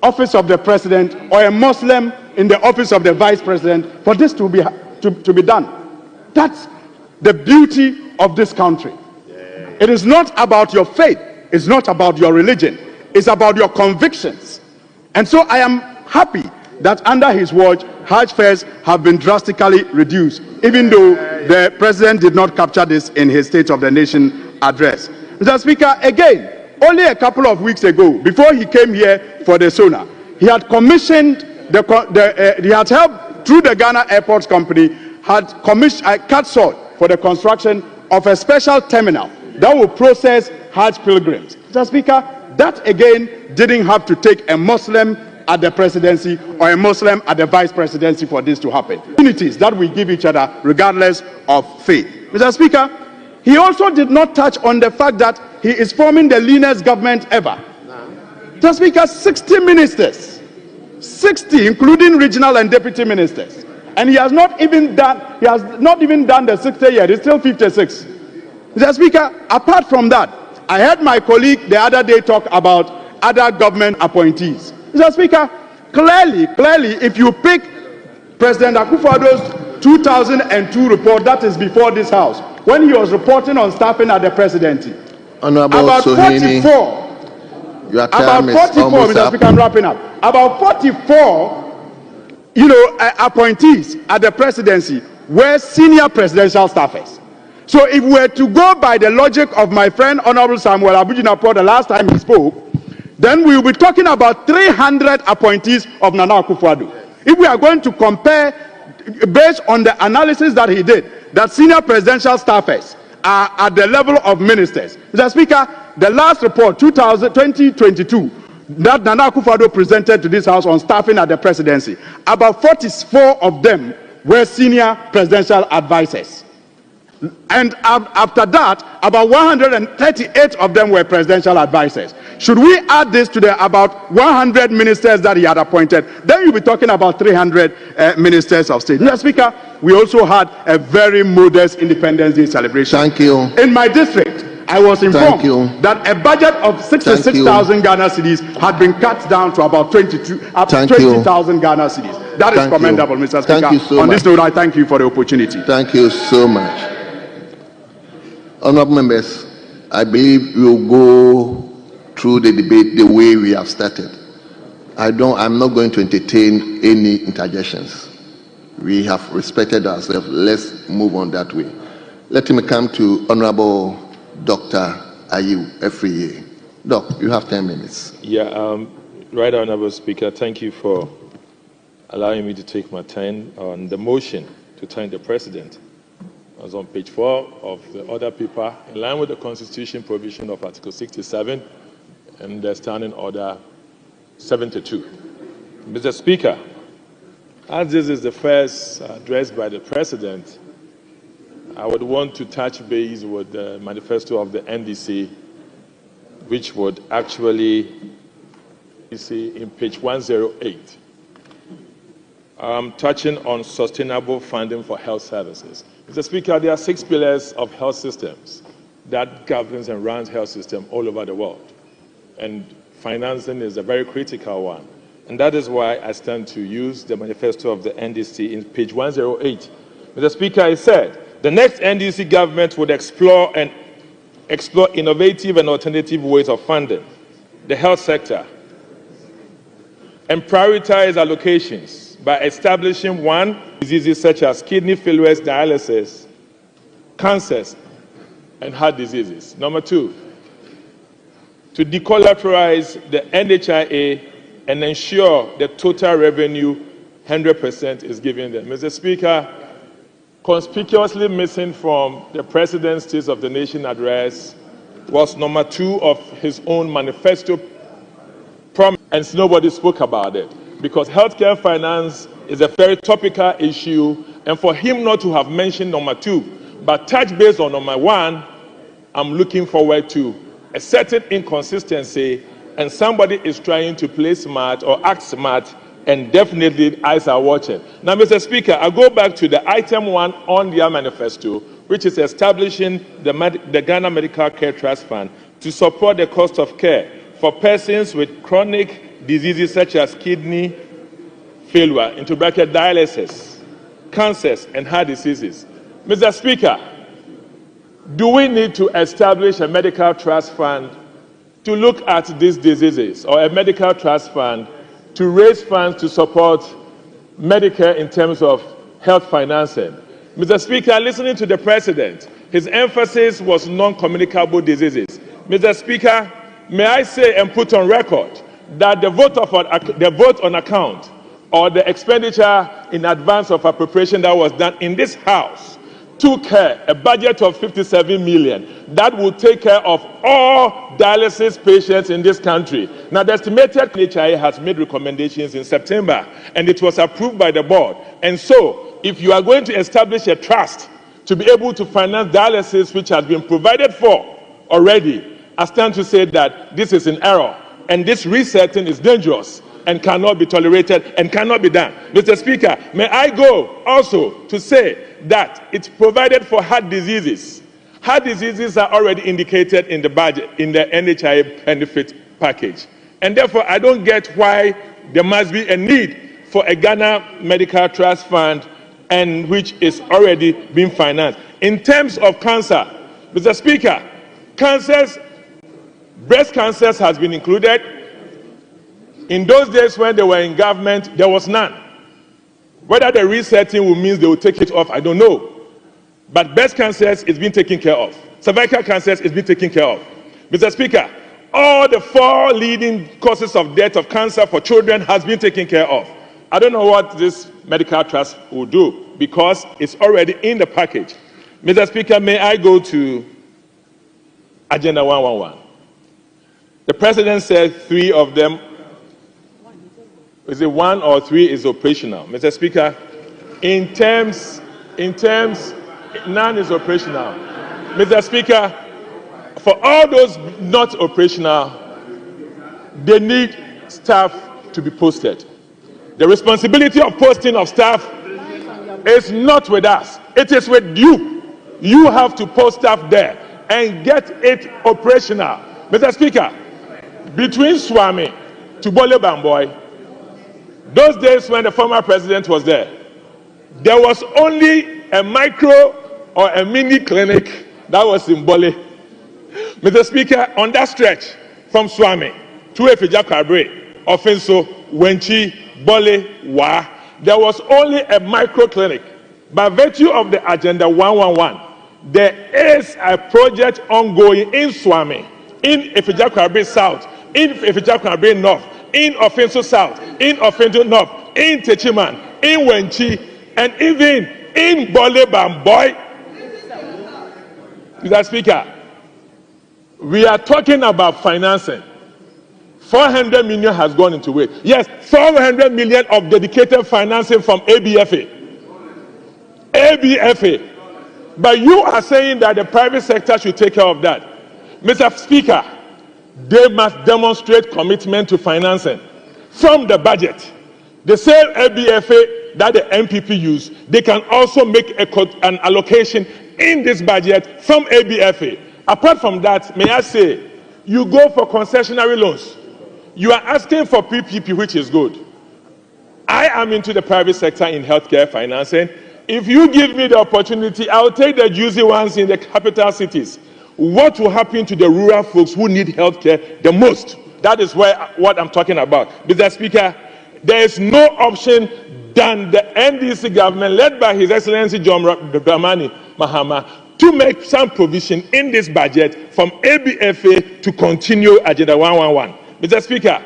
office of the president or a Muslim in the office of the vice president for this to be done. That's the beauty of this country. It is not about your faith. It's not about your religion. It's about your convictions. And so I am happy that under his watch, Hajj fairs have been drastically reduced, even though the president did not capture this in his State of the Nation address. Mr. Speaker, again, only a couple of weeks ago, before he came here for the SONA, he had commissioned, he had helped through the Ghana Airports Company, had commissioned CATSOL for the construction of a special terminal that will process Hajj pilgrims. Mr. Speaker, that again didn't have to take a Muslim at the presidency or a Muslim at the vice presidency for this to happen. Opportunities that we give each other regardless of faith. Mr. Speaker, he also did not touch on the fact that he is forming the leanest government ever. Mr. Speaker, 60 ministers, 60 including regional and deputy ministers, and he has not even done the 60 yet. It's still 56. Mr. Speaker, apart from that, I heard my colleague the other day talk about other government appointees. Mr. Speaker, clearly, if you pick President Akufo-Addo's 2002 report, that is before this House, when he was reporting on staffing at the presidency, Honorable about Sohini, 44. your time About is 44, almost Mr. up. Speaker, I'm wrapping up. About 44, appointees at the presidency were senior presidential staffers. So if we were to go by the logic of my friend Honorable Samuel Abujinapo the last time he spoke, then we will be talking about 300 appointees of Nana Akufo-Addo. If we are going to compare based on the analysis that he did, that senior presidential staffers are at the level of ministers. Mr. Speaker, the last report, 2022, that Nana Akufo-Addo presented to this House on staffing at the presidency, about 44 of them were senior presidential advisors. And after that, about 138 of them were presidential advisors. Should we add this to the about 100 ministers that he had appointed, then you'll be talking about 300 ministers of state. Mr. Speaker, we also had a very modest Independence Day celebration. Thank you. In my district, I was informed that a budget of 66,000 Ghana cedis had been cut down to about 20,000 Ghana cedis. That is commendable, Mr. Speaker. Thank you so On much. this note, I thank you for the opportunity. Thank you so much. Honorable members, I believe we'll go through the debate the way we have started. I'm not going to entertain any interjections. We have respected ourselves. Let's move on that way. Let me come to Honorable Dr. Ayew Afriyie. Doc, you have 10 minutes. Yeah, Right Honorable Speaker, thank you for allowing me to take my turn on the motion to turn the President. I was on page 4 of the order paper, in line with the Constitution provision of Article 67 and the Standing Order 72. Mr. Speaker, as this is the first address by the President, I would want to touch base with the manifesto of the NDC, which would actually, you see, in page 108, touching on sustainable funding for health services. Mr. Speaker, there are 6 pillars of health systems that governs and runs health systems all over the world. And financing is a very critical one. And that is why I stand to use the manifesto of the NDC in page 108. Mr. Speaker, I said, the next NDC government would explore innovative and alternative ways of funding the health sector and prioritize allocations by establishing 1, diseases such as kidney failures, dialysis, cancers, and heart diseases. Number 2, to decollateralize the NHIA and ensure the total revenue 100% is given them. Mr. Speaker, conspicuously missing from the President's State of the Nation address was number 2 of his own manifesto promise, and nobody spoke about it. Because healthcare finance is a very topical issue, and for him not to have mentioned number 2, but touch base on number 1, I'm looking forward to a certain inconsistency, and somebody is trying to play smart or act smart, and definitely eyes are watching. Now, Mr. Speaker, I go back to the item 1 on their manifesto, which is establishing the Ghana Medical Care Trust Fund to support the cost of care for persons with chronic diseases such as kidney failure, into bracket dialysis, cancers, and heart diseases. Mr. Speaker, do we need to establish a medical trust fund to look at these diseases, or a medical trust fund to raise funds to support Medicare in terms of health financing? Mr. Speaker, listening to the President, his emphasis was non-communicable diseases. Mr. Speaker, may I say and put on record that the vote on account or the expenditure in advance of appropriation that was done in this House took care a budget of 57 million that will take care of all dialysis patients in this country. Now, the estimated NHIA has made recommendations in September, and it was approved by the board. And so, if you are going to establish a trust to be able to finance dialysis, which has been provided for already, I stand to say that this is an error, and this resetting is dangerous and cannot be tolerated and cannot be done. Mr. Speaker, may I go also to say that it's provided for heart diseases. Heart diseases are already indicated in the budget, in the NHIA benefit package. And therefore, I don't get why there must be a need for a Ghana Medical Trust Fund, and which is already being financed. In terms of cancer, Mr. Speaker, cancers Breast cancer has been included. In those days when they were in government, there was none. Whether the resetting will mean they will take it off, I don't know. But breast cancer is being taken care of. Cervical cancer is being taken care of. Mr. Speaker, all the 4 leading causes of death of cancer for children has been taken care of. I don't know what this medical trust will do because it's already in the package. Mr. Speaker, may I go to Agenda 111? The President said 3 of them, is it 1 or 3 is operational? Mr. Speaker, in terms, none is operational. Mr. Speaker, for all those not operational, they need staff to be posted. The responsibility of posting of staff is not with us. It is with you. You have to post staff there and get it operational. Mr. Speaker, between Swami to Bole Bamboy, those days when the former president was there was only a micro or a mini clinic that was in Bole. Mr. Speaker, on that stretch from Swami to Efija Kwabre, Offenso, Wenchi, Bole, Wa, there was only a micro clinic. By virtue of the Agenda 111, there is a project ongoing in Swami, in Efija Kwabre South, in Efija Kwabre North, in Offenso South, in Offenso North, in Techiman, in Wenchi, and even in Bole Bamboy. Mr. Speaker, we are talking about financing. 400 million has gone into it. Yes, 400 million of dedicated financing from ABFA. ABFA. But you are saying that the private sector should take care of that. Mr. Speaker, they must demonstrate commitment to financing from the budget. The same ABFA that the MPP use, they can also make an allocation in this budget from ABFA. Apart from that, may I say, you go for concessionary loans. You are asking for PPP, which is good. I am into the private sector in healthcare financing. If you give me the opportunity, I'll take the juicy ones in the capital cities. What will happen to the rural folks who need healthcare the most? That is what I'm talking about. Mr. Speaker, there is no option than the NDC government, led by His Excellency John Dramani Mahama, to make some provision in this budget from ABFA to continue Agenda 111. Mr. Speaker,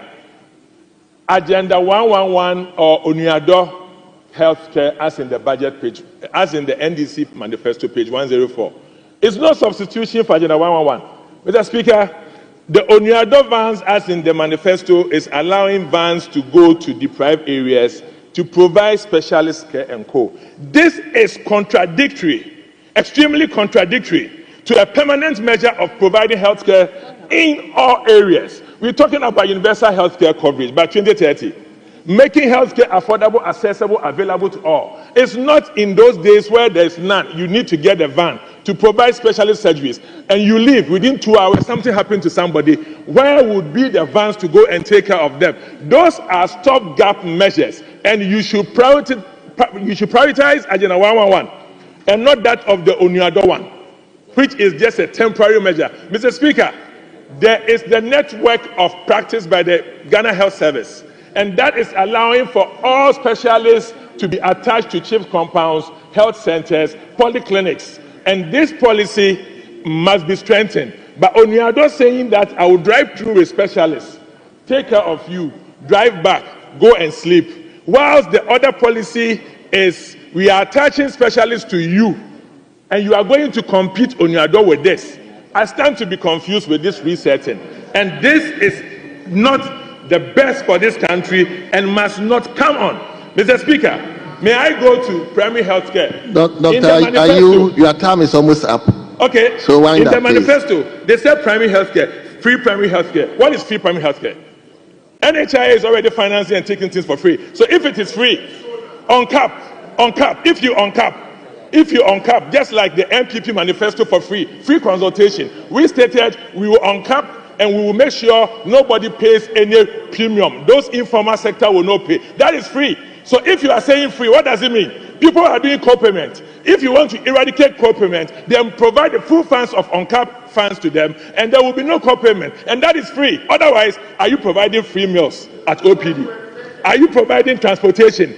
Agenda 111 or Onuado healthcare, as in the budget page, as in the NDC manifesto, page 104, is no substitution for Agenda 111. Mr. Speaker, the Onuado vans, as in the manifesto, is allowing vans to go to deprived areas to provide specialist care and co. This is contradictory. Extremely contradictory to a permanent measure of providing healthcare in all areas. We're talking about universal healthcare coverage by 2030, making healthcare affordable, accessible, available to all. It's not in those days where there's none. You need to get a van to provide specialist surgeries, and you leave within 2 hours, something happened to somebody. Where would be the vans to go and take care of them? Those are stopgap measures, and you should prioritize Agenda 111. And not that of the Onuado one, which is just a temporary measure. Mr. Speaker, there is the network of practice by the Ghana Health Service, and that is allowing for all specialists to be attached to CHIPS compounds, health centers, polyclinics, and this policy must be strengthened. But Onuado saying that I will drive through with specialists, take care of you, drive back, go and sleep, whilst the other policy is we are attaching specialists to you, and you are going to compete on your door with this. I stand to be confused with this resetting, and this is not the best for this country and must not come on. Mr. Speaker, may I go to primary health care? Doctor, your time is almost up. Okay, so wind in up, the manifesto, they said primary health care, free primary health care. What is free primary health care? NHIA is already financing and taking things for free. So if it is free, if you uncap, just like the MPP manifesto for free consultation, we stated we will uncap and we will make sure nobody pays any premium. Those informal sector will not pay. That is free. So if you are saying free, what does it mean? People are doing co-payment. If you want to eradicate co-payment, then provide the full funds of uncap funds to them, and there will be no co-payment, and that is free. Otherwise, are you providing free meals at OPD? Are you providing transportation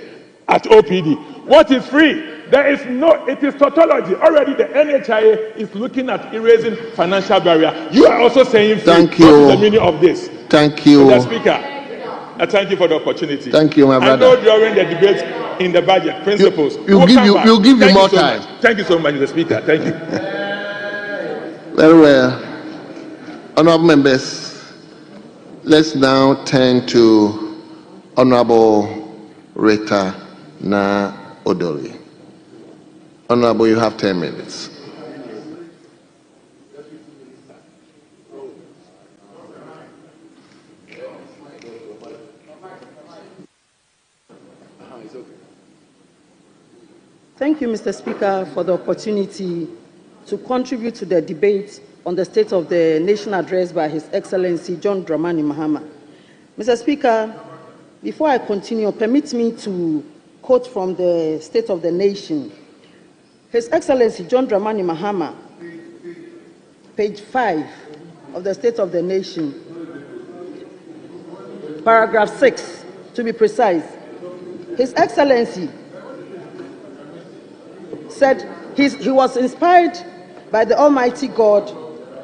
at OPD? What is free? There is no, it is tautology. Already the NHIA is looking at erasing financial barrier. You are also saying free. Thank you. What is the meaning of this? Thank you. Mr. Speaker, I thank you for the opportunity. Thank you, my brother. I know during the debate in the budget principles, we'll give you more time. Thank you so much, Mr. Speaker. Thank you. Very well. Honorable members, let's now turn to Honorable Rita Na Odori. Honorable, you have 10 minutes. Thank you, Mr. Speaker, for the opportunity to contribute to the debate on the State of the Nation address by His Excellency John Dramani Mahama. Mr. Speaker, before I continue, permit me to quote from the State of the Nation. His Excellency John Dramani Mahama, page 5 of the State of the Nation, paragraph 6, to be precise. His Excellency said he was inspired by the Almighty God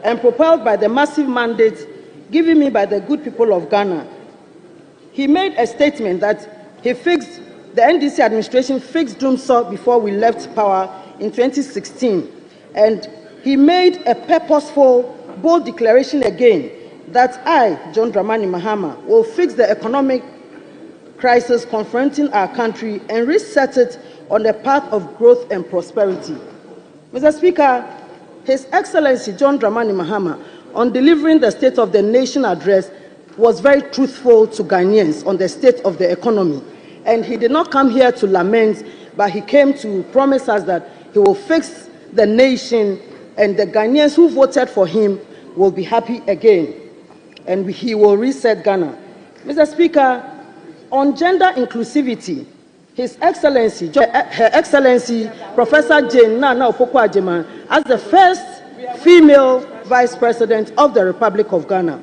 and propelled by the massive mandate given me by the good people of Ghana. He made a statement that the NDC administration fixed Dumsor before we left power in 2016, and he made a purposeful, bold declaration again that I, John Dramani Mahama, will fix the economic crisis confronting our country and reset it on the path of growth and prosperity. Mr. Speaker, His Excellency John Dramani Mahama, on delivering the State of the Nation address, was very truthful to Ghanaians on the state of the economy. And he did not come here to lament, but he came to promise us that he will fix the nation, and the Ghanaians who voted for him will be happy again, and he will reset Ghana. Mr. Speaker, on gender inclusivity, His Excellency, Her Excellency, Professor Jane Nana Opoku-Agyeman, as the first female Vice President of the Republic of Ghana.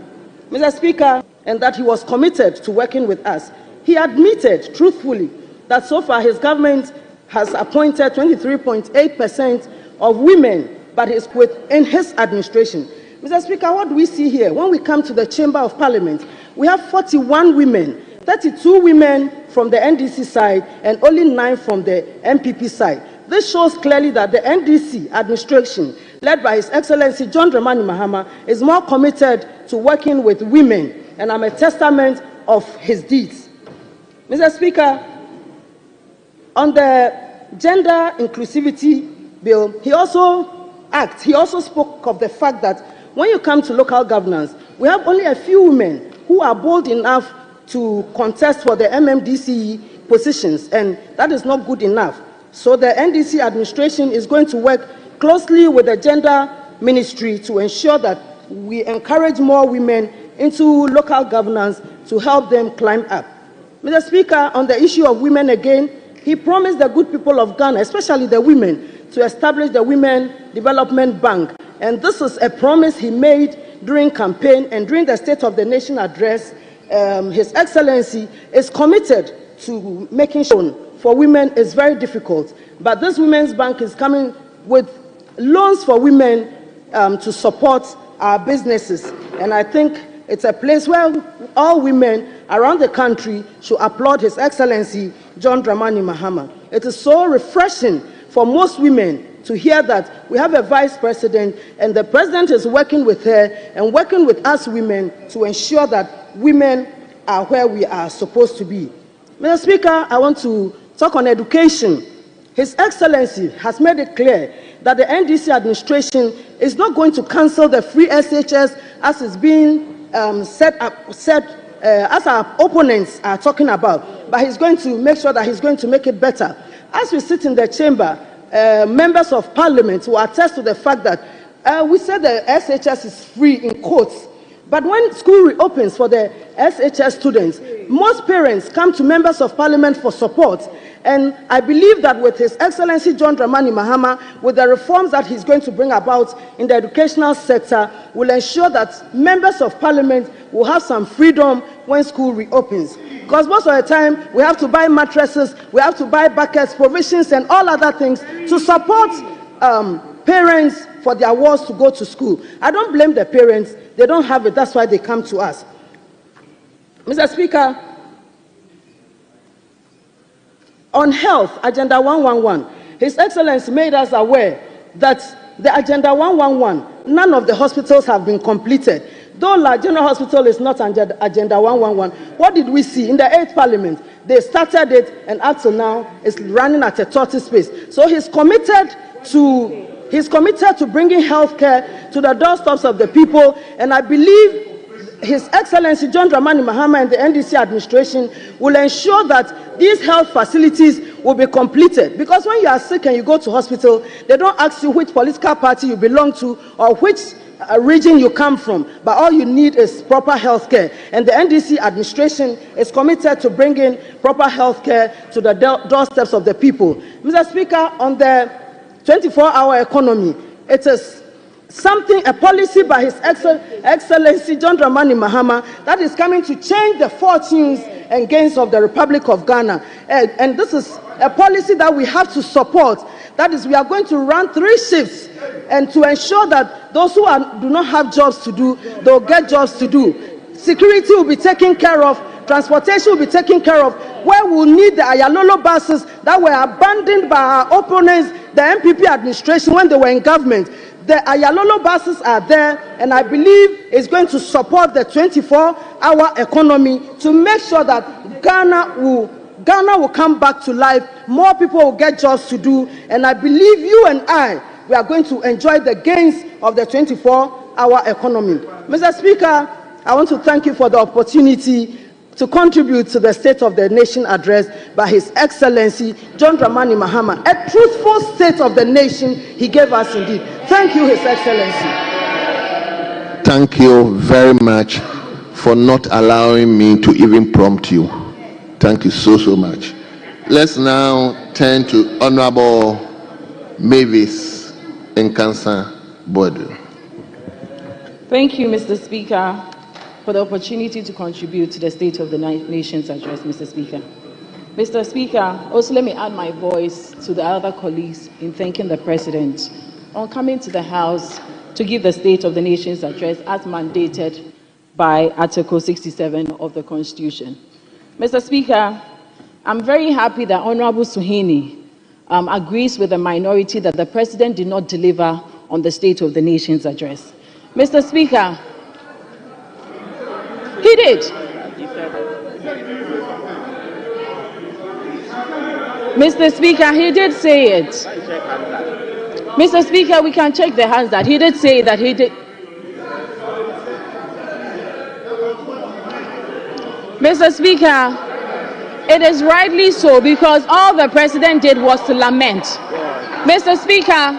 Mr. Speaker, and that he was committed to working with us. He admitted truthfully that so far his government has appointed 23.8% of women, but it's within his administration. Mr. Speaker, what do we see here? When we come to the Chamber of Parliament, we have 41 women, 32 women from the NDC side and only 9 from the MPP side. This shows clearly that the NDC administration, led by His Excellency John Dramani Mahama, is more committed to working with women, and I'm a testament of his deeds. Mr. Speaker, on the gender inclusivity bill, he also spoke of the fact that when you come to local governance, we have only a few women who are bold enough to contest for the MMDCE positions, and that is not good enough. So the NDC administration is going to work closely with the gender ministry to ensure that we encourage more women into local governance to help them climb up. Mr. Speaker, on the issue of women again, he promised the good people of Ghana, especially the women, to establish the Women Development Bank. And this is a promise he made during campaign, and during the State of the Nation address, His Excellency is committed to making sure for women is very difficult. But this Women's Bank is coming with loans for women to support our businesses. And I think it's a place where all women around the country should applaud His Excellency John Dramani Mahama. It is so refreshing for most women to hear that we have a vice president and the president is working with her and working with us women to ensure that women are where we are supposed to be. Mr. Speaker, I want to talk on education. His Excellency has made it clear that the NDC administration is not going to cancel the free SHS as is being as our opponents are talking about, but he's going to make sure that he's going to make it better. As we sit in the chamber, members of parliament will attest to the fact that we said the SHS is free in quotes, But when school reopens for the SHS students, most parents come to members of parliament for support. And I believe that with His Excellency John Dramani Mahama, with the reforms that he's going to bring about in the educational sector, will ensure that members of parliament will have some freedom when school reopens. Because most of the time, we have to buy mattresses, we have to buy buckets, provisions, and all other things to support parents for their wards to go to school. I don't blame the parents. They don't have it. That's why they come to us. Mr. Speaker, on health, Agenda 111, His Excellency made us aware that the Agenda 111, none of the hospitals have been completed. Though La General Hospital is not under Agenda 111, what did we see? In the 8th Parliament, they started it, and up to now, it's running at a tortoise pace. So he's committed to bringing health care to the doorsteps of the people, and I believe His Excellency John Dramani Mahama and the NDC administration will ensure that these health facilities will be completed. Because when you are sick and you go to hospital, they don't ask you which political party you belong to or which region you come from, but all you need is proper health care. And the NDC administration is committed to bringing proper health care to the doorsteps of the people. Mr. Speaker, on the 24-hour economy, it is something, a policy by His Excellency John Dramani Mahama that is coming to change the fortunes and gains of the Republic of Ghana. And this is a policy that we have to support. That is, we are going to run 3 shifts and to ensure that those who do not have jobs to do, they'll get jobs to do. Security will be taken care of. Transportation will be taken care of. Where we'll need the Ayalolo buses that were abandoned by our opponents, the MPP administration, when they were in government. The Ayalolo buses are there, and I believe it's going to support the 24-hour economy to make sure that Ghana will come back to life. More people will get jobs to do, and I believe you and we are going to enjoy the gains of the 24-hour economy. Mr. Speaker, I want to thank you for the opportunity to contribute to the State of the Nation address by His Excellency John Dramani Mahama. A truthful State of the Nation he gave us indeed. Thank you, His Excellency. Thank you very much for not allowing me to even prompt you. Thank you so much. Let's now turn to Honorable Mavis Nkansa Bodu. Thank you, Mr. Speaker, for the opportunity to contribute to the State of the Nation's address, Mr. Speaker. Mr. Speaker, also let me add my voice to the other colleagues in thanking the President on coming to the House to give the State of the Nation's address as mandated by Article 67 of the Constitution. Mr. Speaker, I'm very happy that Honorable Suhuyini agrees with the minority that the President did not deliver on the State of the Nation's address. Mr. Speaker, he did. Mr. Speaker, he did say it. Mr. Speaker, we can check the hands that he did say that he did. Mr. Speaker, it is rightly so because all the President did was to lament. Mr. Speaker,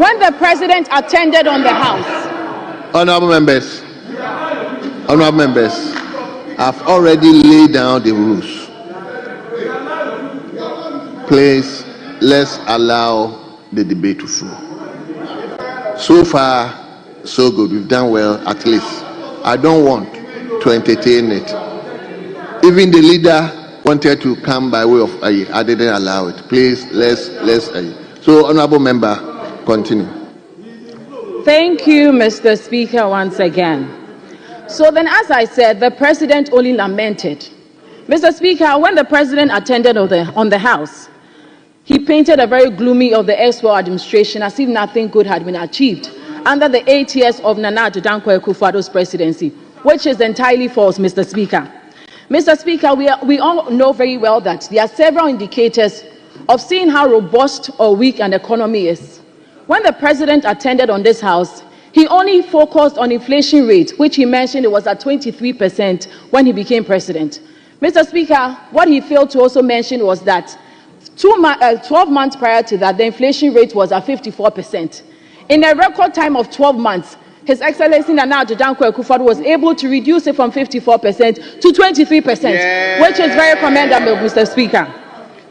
when the President attended on the House. Honorable members, I've already laid down the rules. Please, let's allow the debate to flow. So far, so good. We've done well, at least. I don't want to entertain it. Even the leader wanted to come by way of I didn't allow it. Please, let's So, honorable member, continue. Thank you, Mr. Speaker, once again. So then, as I said, the President only lamented. Mr. Speaker, when the President attended on the House, he painted a very gloomy of the erstwhile administration as if nothing good had been achieved under the 8 years of Nana Addo Dankwa Akufo-Addo's presidency, which is entirely false, Mr. Speaker. Mr. Speaker, we all know very well that there are several indicators of seeing how robust or weak an economy is. When the President attended on this House, he only focused on inflation rate, which he mentioned it was at 23% when he became president. Mr. Speaker, what he failed to also mention was that 12 months prior to that, the inflation rate was at 54%. In a record time of 12 months, His Excellency Nana Addo Dankwa Akufo-Addo was able to reduce it from 54% to 23%, which is very commendable, Mr. Speaker.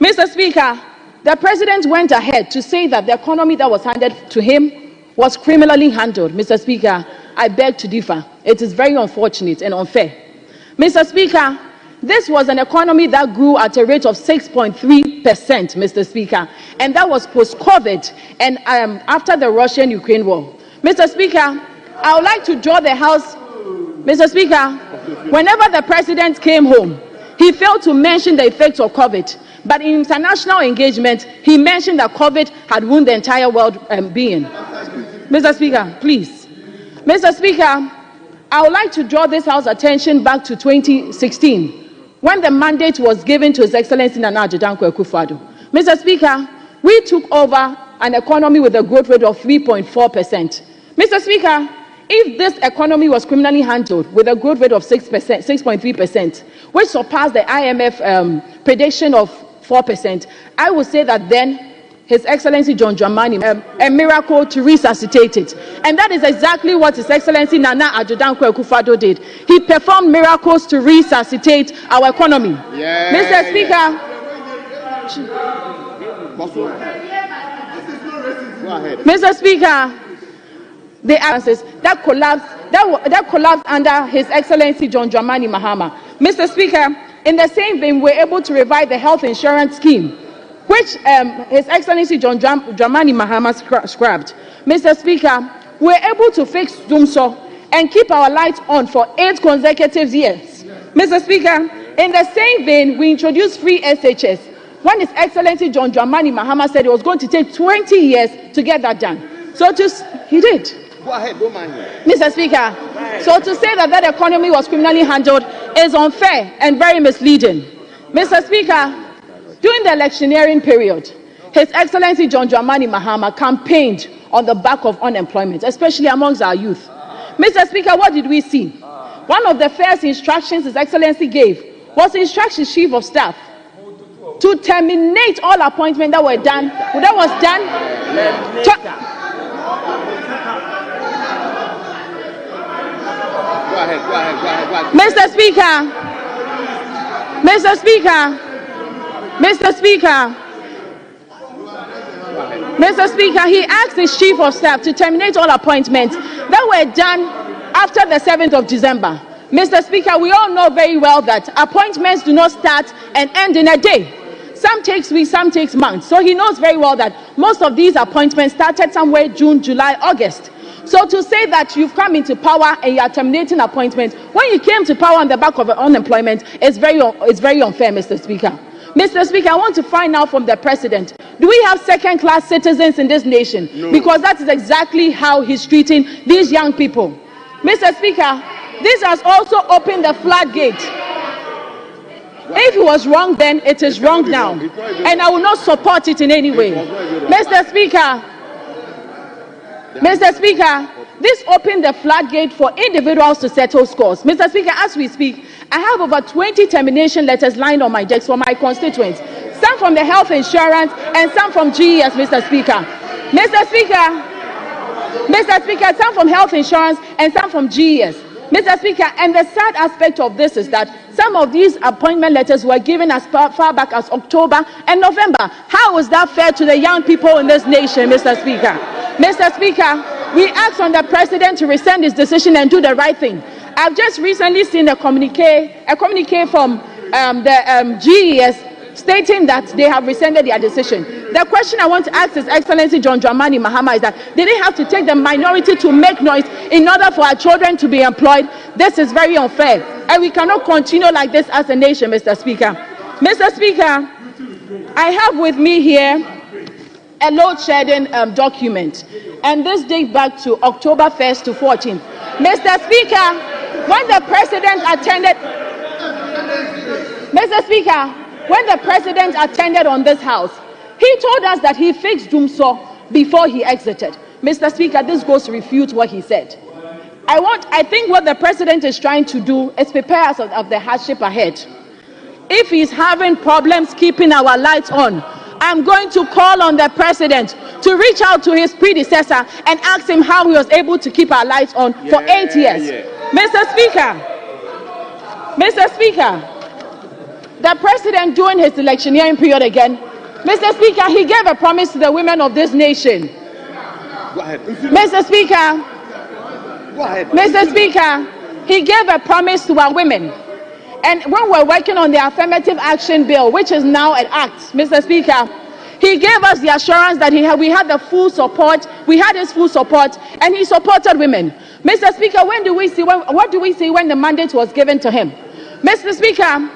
Mr. Speaker, the President went ahead to say that the economy that was handed to him was criminally handled. Mr. Speaker, I beg to differ. It is very unfortunate and unfair. Mr. Speaker, this was an economy that grew at a rate of 6.3%, Mr. Speaker, and that was post-COVID and after the Russian-Ukraine war. Mr. Speaker, I would like to draw the House, Mr. Speaker, whenever the President came home, he failed to mention the effects of COVID, but in international engagement, he mentioned that COVID had ruined the entire world being. Mr. Speaker, please. Mr. Speaker, I would like to draw this House's attention back to 2016, when the mandate was given to His Excellency Nana Addo Dankwa Akufo-Addo. Mr. Speaker, we took over an economy with a growth rate of 3.4%. Mr. Speaker, if this economy was criminally handled with a growth rate of 6.3%, which surpassed the IMF prediction of 4%, I would say that then His Excellency John Dramani a miracle to resuscitate it. And that is exactly what His Excellency Nana Addo Dankwa Akufo-Addo did. He performed miracles to resuscitate our economy. Mr. Speaker, Mr. Speaker, the answers that collapsed under His Excellency John Dramani Mahama. Mr. Speaker, in the same vein, we're able to revive the health insurance scheme, which His Excellency John Dramani Mahama scrapped. Mr. Speaker, we're able to fix Dumso and keep our lights on for 8 consecutive years. Mr. Speaker, in the same vein, we introduced free SHS, when His Excellency John Dramani Mahama said it was going to take 20 years to get that done. So he did. Go ahead, don't mind me. Mr. Speaker, so to say that that economy was criminally handled is unfair and very misleading. Mr. Speaker, during the electioneering period, His Excellency John Dramani Mahama campaigned on the back of unemployment, especially amongst our youth. Mr. Speaker, what did we see? One of the first instructions His Excellency gave was to instruct His Chief of Staff to terminate all appointments that was done. Go ahead. Mr. Speaker, he asked his Chief of Staff to terminate all appointments that were done after the 7th of December. Mr. Speaker, we all know very well that appointments do not start and end in a day. Some takes weeks, some takes months. So he knows very well that most of these appointments started somewhere June, July, August. So to say that you've come into power and you are terminating appointments when you came to power on the back of unemployment is very unfair, Mr. Speaker. Mr. Speaker, I want to find out from the President, do we have second-class citizens in this nation? No. Because that is exactly how he's treating these young people. Mr. Speaker, this has also opened the floodgate. If it was wrong then, it is wrong now. And I will not support it in any way. Mr. Speaker, this opened the floodgate for individuals to settle scores. Mr. Speaker, as we speak, I have over 20 termination letters lined on my desk for my constituents. Some from the health insurance and some from GES, Mr. Speaker. Mr. Speaker, some from health insurance and some from GES. Mr. Speaker, and the sad aspect of this is that some of these appointment letters were given as far back as October and November. How is that fair to the young people in this nation, Mr. Speaker? Mr. Speaker, we ask on the President to rescind his decision and do the right thing. I've just recently seen a communique from the GES stating that they have rescinded their decision. The question I want to ask His Excellency John Dramani Mahama is that did they have to take the minority to make noise in order for our children to be employed? This is very unfair, and we cannot continue like this as a nation, Mr. Speaker. Mr. Speaker, I have with me here a load shedding document, and this dates back to October 1st to 14th. Mr. Speaker, when the President attended on this house, he told us that he fixed Dumso before he exited. Mr. Speaker, this goes to refute what he said. I think what the President is trying to do is prepare us of the hardship ahead. If he's having problems keeping our lights on, I am going to call on the president to reach out to his predecessor and ask him how he was able to keep our lights on for 8 years. Mr. Speaker, the president during his electioneering period again, Mr. Speaker, he gave a promise to the women of this nation. Go ahead. Mr. Speaker, Go ahead. Mr. Speaker, he gave a promise to our women. And when we're working on the affirmative action bill, which is now an act, Mr. Speaker, he gave us the assurance that we had the full support, we had his full support, and he supported women. Mr. Speaker, what do we see when the mandate was given to him? Mr. Speaker,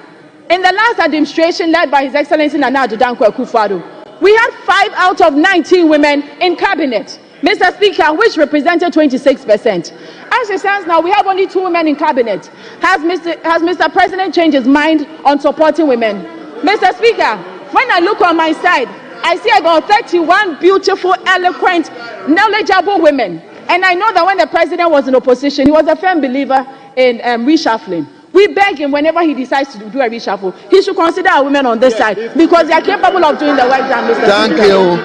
in the last administration led by His Excellency Nana Addo Dankwa Akufo-Addo, we had 5 out of 19 women in cabinet, Mr. Speaker, which represented 26%. As it stands now, we have only 2 women in cabinet. Has Mr. President changed his mind on supporting women? Mr. Speaker, when I look on my side, I see about 31 beautiful, eloquent, knowledgeable women. And I know that when the president was in opposition, he was a firm believer in reshuffling. We beg him whenever he decides to do a reshuffle, he should consider our women on this side because they are capable of doing the work done, Mr. Thank Speaker. you.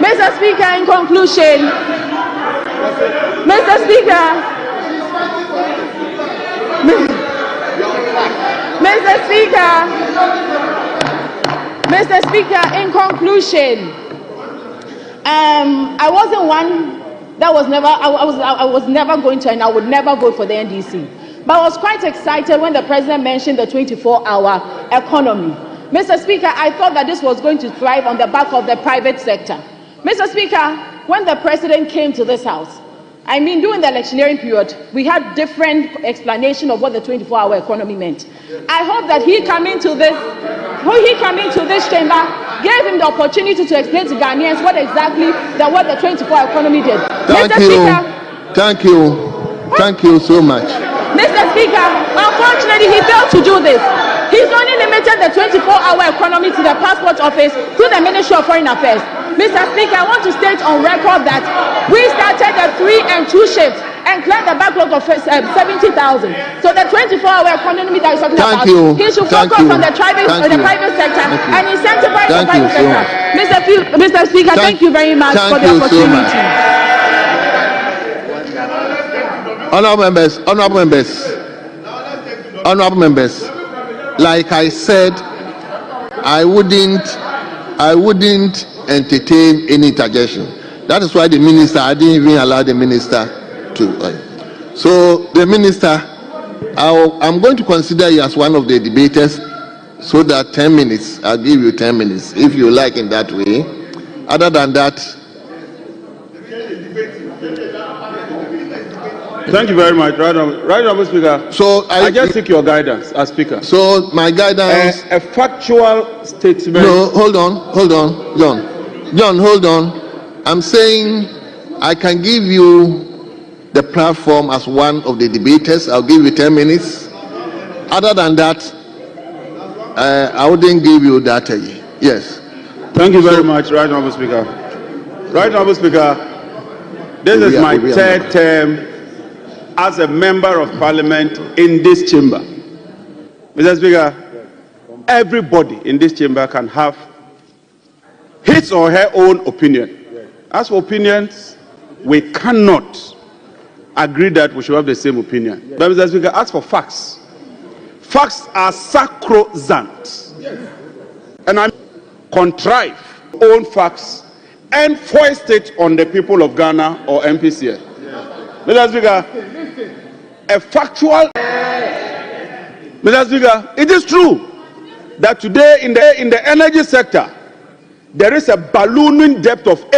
Mr. Speaker, in conclusion, Mr. Speaker, in conclusion, I wasn't one that was never, I was never going to, and I would never vote for the NDC. But I was quite excited when the president mentioned the 24-hour economy. Mr. Speaker, I thought that this was going to thrive on the back of the private sector. Mr. Speaker, when the president came to this house, I mean, during the electioneering period, we had different explanation of what the 24-hour economy meant. I hope that he come into this chamber, gave him the opportunity to explain to Ghanaians what exactly what the 24-hour economy did. Thank you so much. Mr. Speaker, unfortunately, he failed to do this. He's only limited the 24-hour economy to the passport office, to the Ministry of Foreign Affairs. Mr. Speaker, I want to state on record that we started the 3 and 2 shifts and cleared the backlog of 70,000. So the 24-hour economy that he's talking about, he should focus on the private sector and incentivize the private sector. Mr. Speaker, thank you very much for the opportunity. Honorable members, like I said, I wouldn't entertain any interjection. That is why the minister, I didn't even allow the minister to. So the minister, I'm going to consider you as one of the debaters, so that 10 minutes, I'll give you 10 minutes, if you like in that way. Other than that. Thank you very much, Right Honourable Speaker. So I just seek your guidance as Speaker. So my guidance. A factual statement. No, hold on, John, hold on. I'm saying I can give you the platform as one of the debaters. I'll give you 10 minutes. Other than that, I wouldn't give you that. Yes. Thank you very much, Right Honourable Speaker. Right Honourable Speaker, this is my 3rd term as a member of Parliament in this chamber. Mr. Speaker, everybody in this chamber can have his or her own opinion. As for opinions, we cannot agree that we should have the same opinion. But Mr. Speaker, as for facts, facts are sacrosanct. And I contrive own facts and foist it on the people of Ghana or MPCA. Mr. Speaker, a factual. Mr. Speaker, it is true that today in the energy sector, there is a ballooning debt of